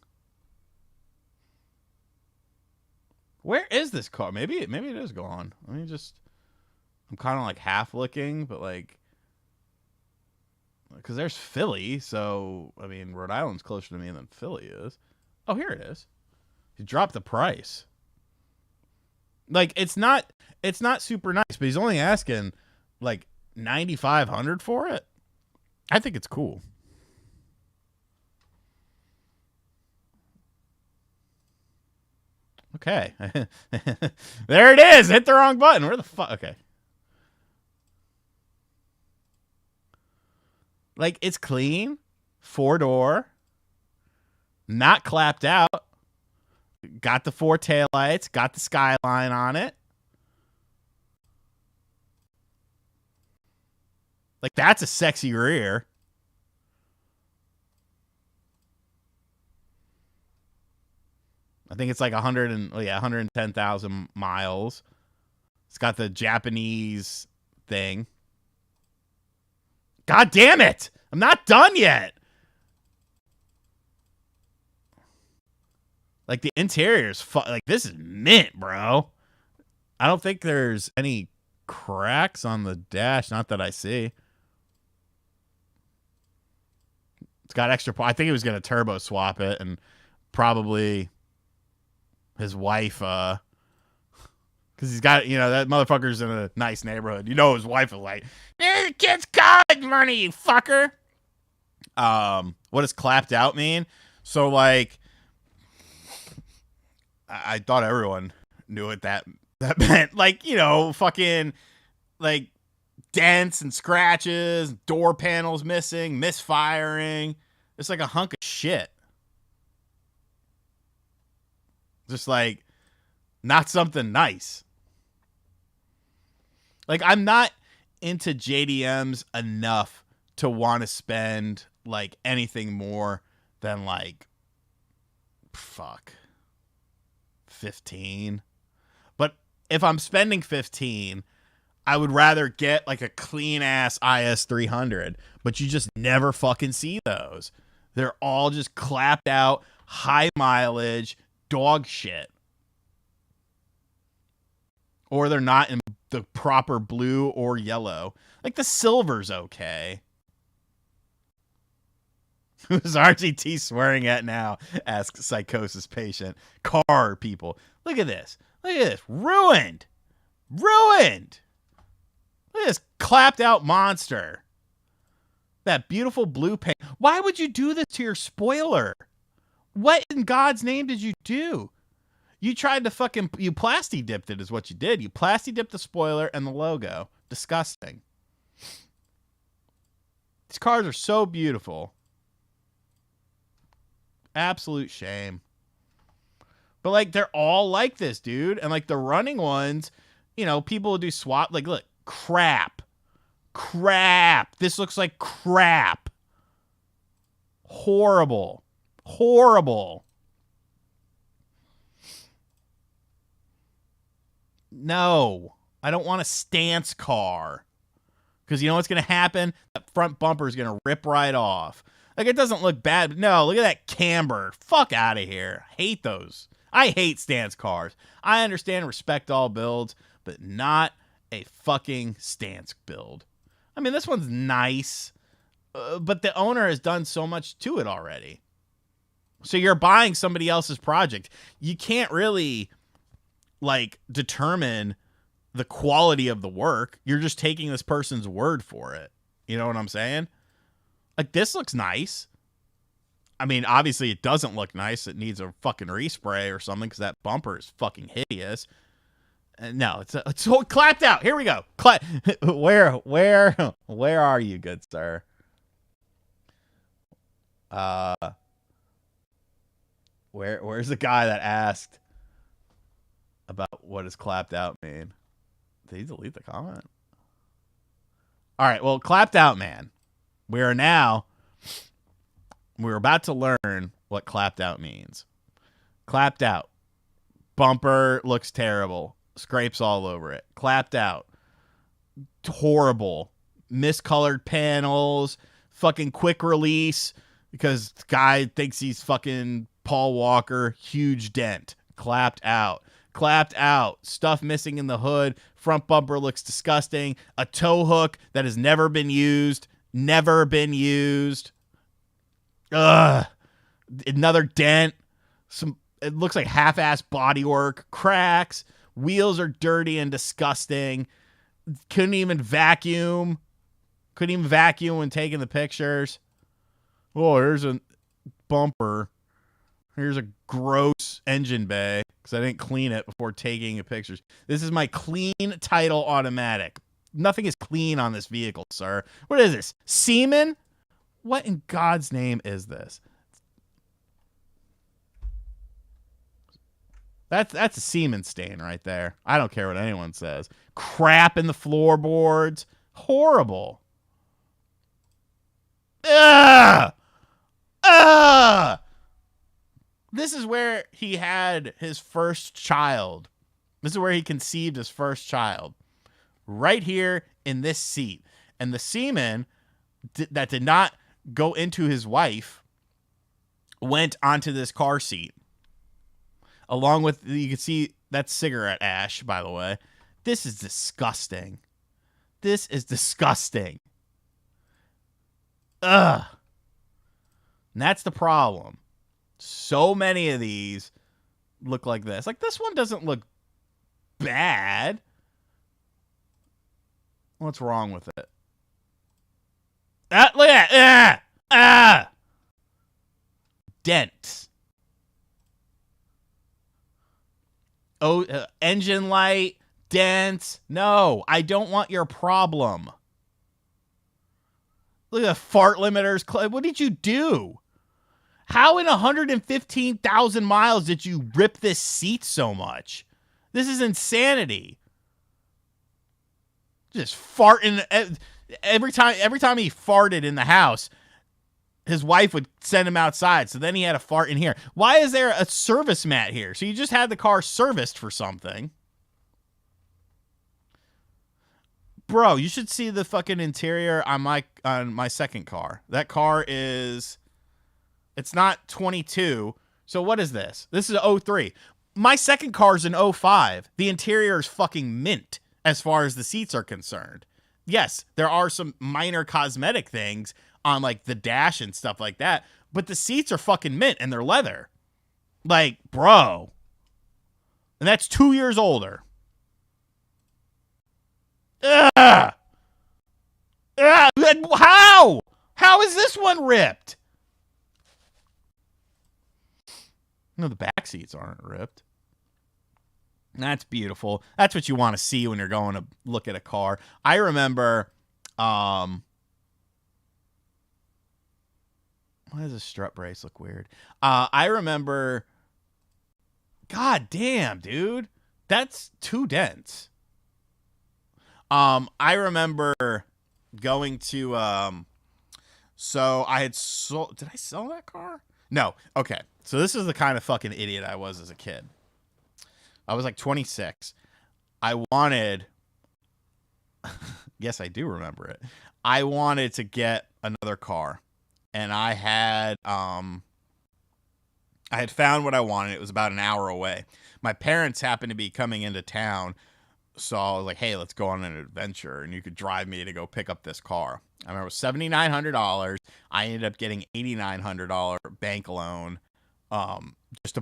Where is this car? Maybe it is gone. Let me just. I'm kind of like half looking, but like, because there's Philly, so I mean Rhode Island's closer to me than Philly is. Oh, here it is. He dropped the price. Like it's not super nice, but he's only asking like $9,500 for it. I think it's cool. Okay. There it is. Hit the wrong button. Where the fuck? Okay. Like, it's clean. 4-door. Not clapped out. Got the 4 taillights. Got the Skyline on it. Like, that's a sexy rear. I think it's like 110,000 miles. It's got the Japanese thing. God damn it! I'm not done yet. Like the interior's like this is mint, bro. I don't think there's any cracks on the dash, not that I see. It's got extra. I think he was gonna turbo swap it, and probably his wife, because he's got, you know, that motherfucker's in a nice neighborhood. You know, his wife is like, "There's the kid's college money, you fucker." What does clapped out mean? So like, I thought everyone knew what that meant. Like, you know, fucking like dents and scratches, door panels missing, misfiring. It's like a hunk of shit. Just like not something nice. Like, I'm not into JDMs enough to want to spend like anything more than like, fuck, 15. But if I'm spending 15, I would rather get like a clean ass IS300, but you just never fucking see those. They're all just clapped out, high mileage, dog shit. Or they're not in the proper blue or yellow. Like the silver's okay. Who's RGT swearing at now? Asks Psychosis Patient. Car people. Look at this. Look at this. Ruined. Ruined. Look at this clapped out monster. That beautiful blue paint. Why would you do this to your spoiler? What in God's name did you do? You tried to fucking, you plasti dipped it is what you did. You plasti dipped the spoiler and the logo. Disgusting. These cars are so beautiful. Absolute shame. But like, they're all like this, dude. And like the running ones, you know, people will do swap. Like, look, crap. Crap. This looks like crap. Horrible. Horrible. No, I don't want a stance car. Because you know what's going to happen? That front bumper is going to rip right off. Like, it doesn't look bad. But no, look at that camber. Fuck out of here. Hate those. I hate stance cars. I understand and respect all builds, but not a fucking stance build. I mean, this one's nice, but the owner has done so much to it already. So you're buying somebody else's project. You can't really, like, determine the quality of the work. You're just taking this person's word for it. You know what I'm saying? Like, this looks nice. I mean, obviously it doesn't look nice. It needs a fucking respray or something because that bumper is fucking hideous. No, it's all clapped out. Here we go. Where are you, good sir? Where's the guy that asked about what does clapped out mean? Did he delete the comment? All right, well, clapped out, man. We're about to learn what clapped out means. Clapped out. Bumper looks terrible. Scrapes all over it. Clapped out. Horrible. Miscolored panels. Fucking quick release because the guy thinks he's fucking Paul Walker. Huge dent. Clapped out. Clapped out. Stuff missing in the hood. Front bumper looks disgusting. A tow hook that has never been used. Never been used. Ugh. Another dent. It looks like half-ass bodywork. Cracks. Wheels are dirty and disgusting. Couldn't even vacuum when taking the pictures. Oh, here's a bumper. Here's a gross engine bay because I didn't clean it before taking the pictures. This is my clean title automatic. Nothing is clean on this vehicle, sir. What is this? Semen? What in God's name is this? That's a semen stain right there. I don't care what anyone says. Crap in the floorboards. Horrible. Ugh! Ugh! This is where he had his first child. This is where he conceived his first child. Right here in this seat. And the semen that did not go into his wife went onto this car seat. Along with, you can see that's cigarette ash, by the way. This is disgusting. This is disgusting. Ugh. And that's the problem. So many of these look like this. Like, this one doesn't look bad. What's wrong with it? Look at that. Dent. Oh, engine light, dents. No, I don't want your problem. Look at the fart limiters. What did you do? How in 115,000 miles did you rip this seat so much? This is insanity. Just farting every time he farted in the house. his wife would send him outside, so then he had to fart in here. Why is there a service mat here? So you just had the car serviced for something. Bro, you should see the fucking interior on my second car. That car is, it's not 22. So what is this? This is 03. My second car is an 05. The interior is fucking mint as far as the seats are concerned. Yes, there are some minor cosmetic things on like the dash and stuff like that, but the seats are fucking mint and they're leather. Like, bro. And that's 2 years older. Ugh. Ugh. How? How is this one ripped? No, the back seats aren't ripped. That's beautiful. That's what you want to see when you're going to look at a car. I remember, why does a strut brace look weird? I remember, god damn, dude, that's too dense. I remember going to, so I had sold, did I sell that car? No. Okay. So this is the kind of fucking idiot I was as a kid. I was like 26. I wanted, yes, I do remember it. I wanted to get another car, and I had found what I wanted. It was about an hour away. My parents happened to be coming into town, so I was like, hey, let's go on an adventure, and you could drive me to go pick up this car. I remember it was $7,900. I ended up getting $8,900 bank loan, just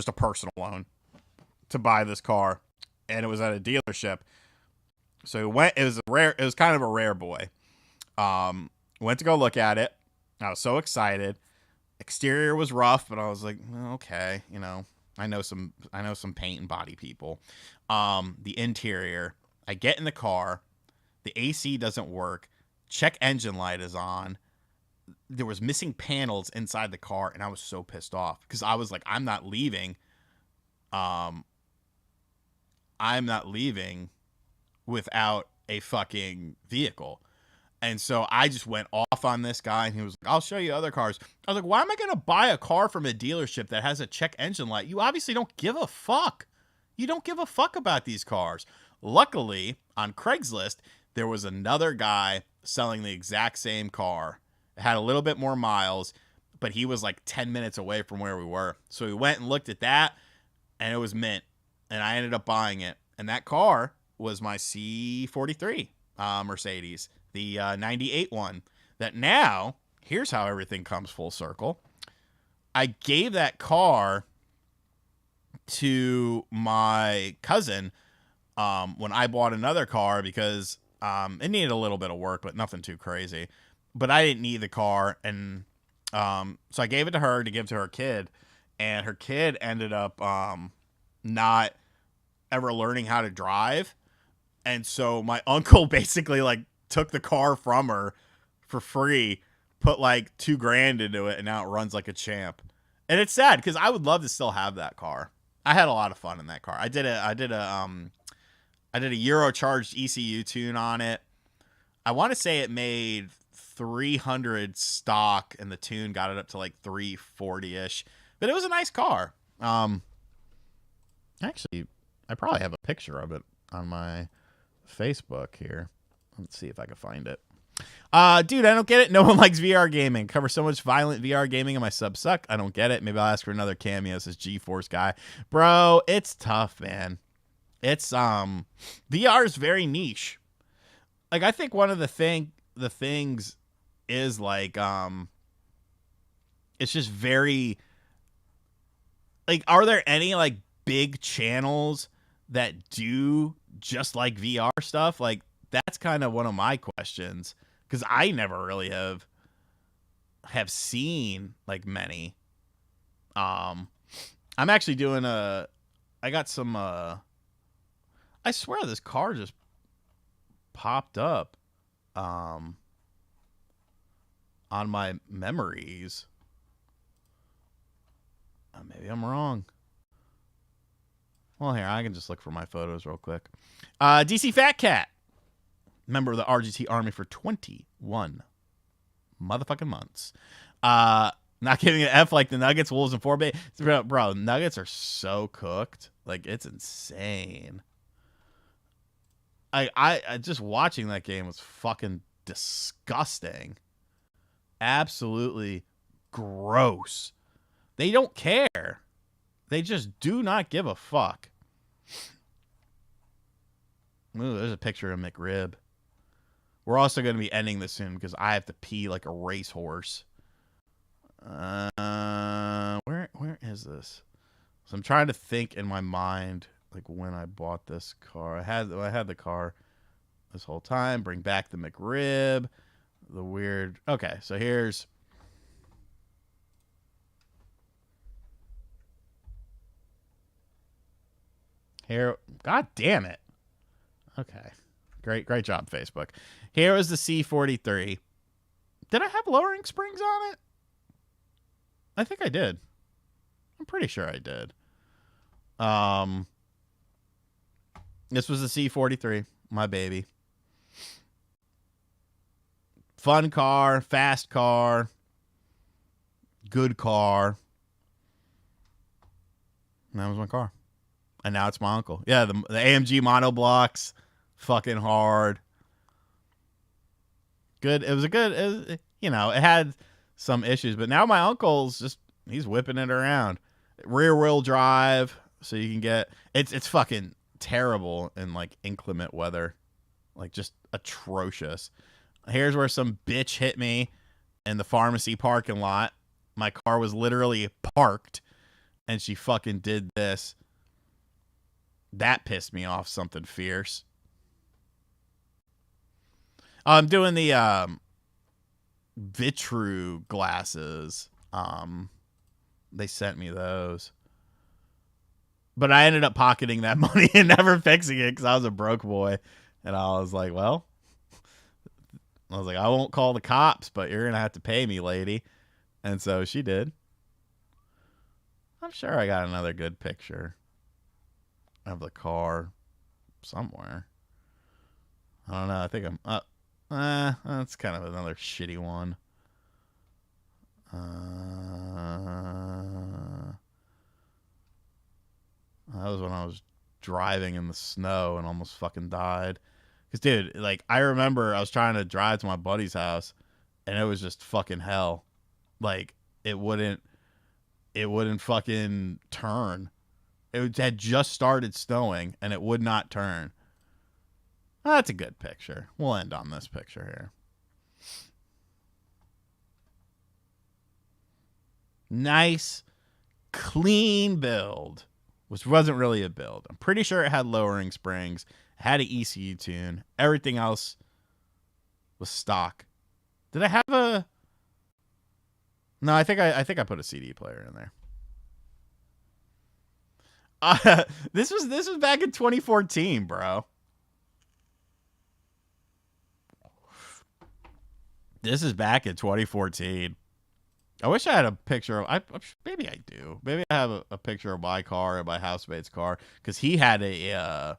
a personal loan to buy this car, and it was at a dealership. So it was kind of a rare boy. Went to go look at it. I was so excited. Exterior was rough, but I was like, well, okay, you know, I know some paint and body people. The interior, I get in the car, the AC doesn't work, check engine light is on. There was missing panels inside the car, and I was so pissed off because I was like, I'm not leaving without a fucking vehicle. And so I just went off on this guy, and he was like, I'll show you other cars. I was like, why am I going to buy a car from a dealership that has a check engine light? You obviously don't give a fuck. You don't give a fuck about these cars. Luckily, on Craigslist, there was another guy selling the exact same car. It had a little bit more miles, but he was like 10 minutes away from where we were. So we went and looked at that, and it was mint. And I ended up buying it. And that car was my C43 Mercedes, the 98 one. That now, here's how everything comes full circle. I gave that car to my cousin when I bought another car because it needed a little bit of work, but nothing too crazy. But I didn't need the car, and so I gave it to her to give to her kid, and her kid ended up not ever learning how to drive. And so my uncle basically like took the car from her for free, put like $2,000 into it, and now it runs like a champ. And it's sad because I would love to still have that car. I had a lot of fun in that car. I did a Eurocharged ECU tune on it. I want to say it made 300 stock, and the tune got it up to like 340-ish. But it was a nice car. Actually, I probably have a picture of it on my Facebook here. Let's see if I can find it. Dude, I don't get it. No one likes VR gaming. Cover so much violent VR gaming and my subs suck. I don't get it. Maybe I'll ask for another cameo, says GeForce guy. Bro, it's tough, man. It's VR is very niche. Like, I think one of the things is like it's just very like, are there any like big channels that do just like VR stuff? Like, that's kind of one of my questions, because I never really have seen like many. I'm actually doing I got some I swear this car just popped up on my memories. Maybe I'm wrong. Well, here, I can just look for my photos real quick. DC Fat Cat, member of the RGT Army for 21 motherfucking months. Not giving it an F like the Nuggets, Wolves, and 4 bro. Nuggets are so cooked, like it's insane. I just watching that game was fucking disgusting. Absolutely gross. They don't care. They just do not give a fuck. Ooh, there's a picture of McRib. We're also going to be ending this soon because I have to pee like a racehorse. Where is this? So I'm trying to think in my mind like when I bought this car. I had the car this whole time. Bring back the McRib. The weird. Okay, so here's. Here, God damn it. Okay. Great job, Facebook. Here was the C43. Did I have lowering springs on it? I think I did. I'm pretty sure I did. This was the C43, my baby. Fun car, fast car, good car. And that was my car. And now it's my uncle. Yeah, the AMG monoblocks, fucking hard. Good. It was a good, it had some issues, but now my uncle's just, he's whipping it around. Rear wheel drive, so you can get, it's fucking terrible in like inclement weather. Like just atrocious. Here's where some bitch hit me in the pharmacy parking lot. My car was literally parked and she fucking did this. That pissed me off something fierce. I'm doing the Vitru glasses. They sent me those. But I ended up pocketing that money and never fixing it because I was a broke boy. And I was like, well, I won't call the cops, but you're going to have to pay me, lady. And so she did. I'm sure I got another good picture of the car somewhere. I don't know. I think I'm up. That's kind of another shitty one. That was when I was driving in the snow and almost fucking died. Because, dude, like, I remember I was trying to drive to my buddy's house, and it was just fucking hell. Like, it wouldn't fucking turn. It had just started snowing, and it would not turn. That's a good picture. We'll end on this picture here. Nice, clean build. Which wasn't really a build. I'm pretty sure it had lowering springs, had an ECU tune. Everything else was stock. Did I have a? No, I think I put a CD player in there. This was back in 2014, bro. This is back in 2014. I wish I had a picture of. Maybe I do. Maybe I have a picture of my car and my housemate's car because he had an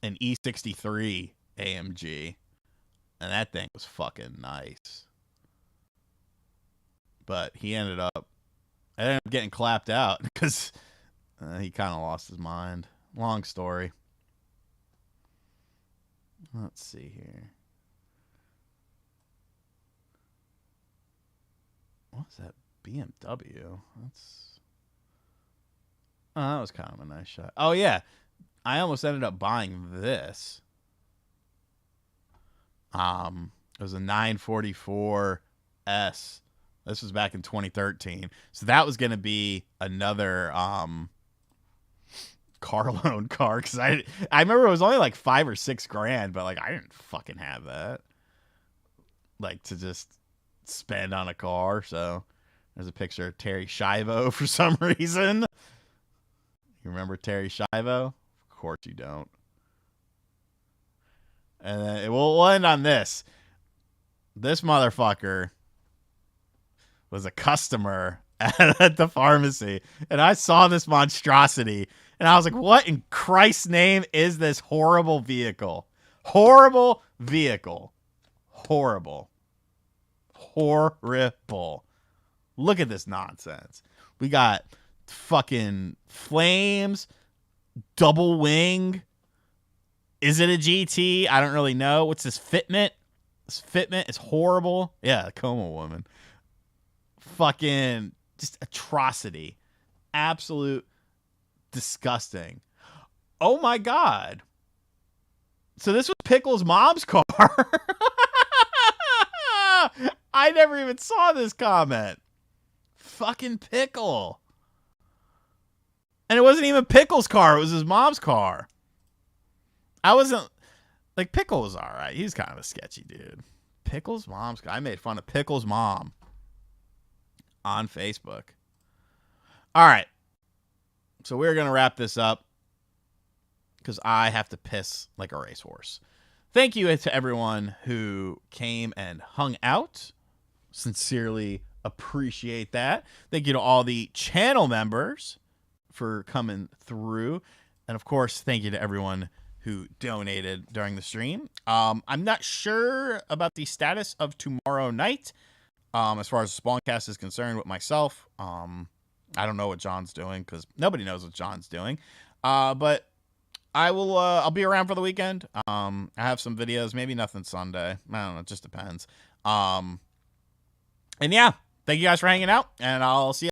E63 AMG, and that thing was fucking nice. But he ended up getting clapped out because he kind of lost his mind. Long story. Let's see here. What's that BMW? That was kind of a nice shot. Oh yeah, I almost ended up buying this. It was a 944S. This was back in 2013. So that was gonna be another car loan car because I remember it was only like $5 or $6 grand, but like I didn't fucking have that. Like to just spend on a car. So there's a picture of Terry Schiavo for some reason. You remember Terry Schiavo? Of course you don't. And then we'll end on this. This motherfucker was a customer at the pharmacy, and I saw this monstrosity, and I was like, what in Christ's name is this horrible vehicle? Horrible vehicle. Horrible. Look at this nonsense. We got fucking flames, double wing. Is it a GT? I don't really know. What's this fitment? This fitment is horrible. Yeah, coma woman. Fucking just atrocity. Absolute disgusting. Oh my God. So this was Pickle's mom's car. I never even saw this comment. Fucking Pickle. And it wasn't even Pickle's car. It was his mom's car. I wasn't... Like, Pickle was all right. He's kind of a sketchy dude. Pickle's mom's car. I made fun of Pickle's mom on Facebook. All right. So we're going to wrap this up because I have to piss like a racehorse. Thank you to everyone who came and hung out. Sincerely appreciate that. Thank you to all the channel members for coming through. And of course, thank you to everyone who donated during the stream. I'm not sure about the status of tomorrow night. As far as the Spawncast is concerned with myself. I don't know what John's doing because nobody knows what John's doing. But I will, I'll be around for the weekend. I have some videos, maybe nothing Sunday. I don't know. It just depends. And yeah, thank you guys for hanging out and I'll see you.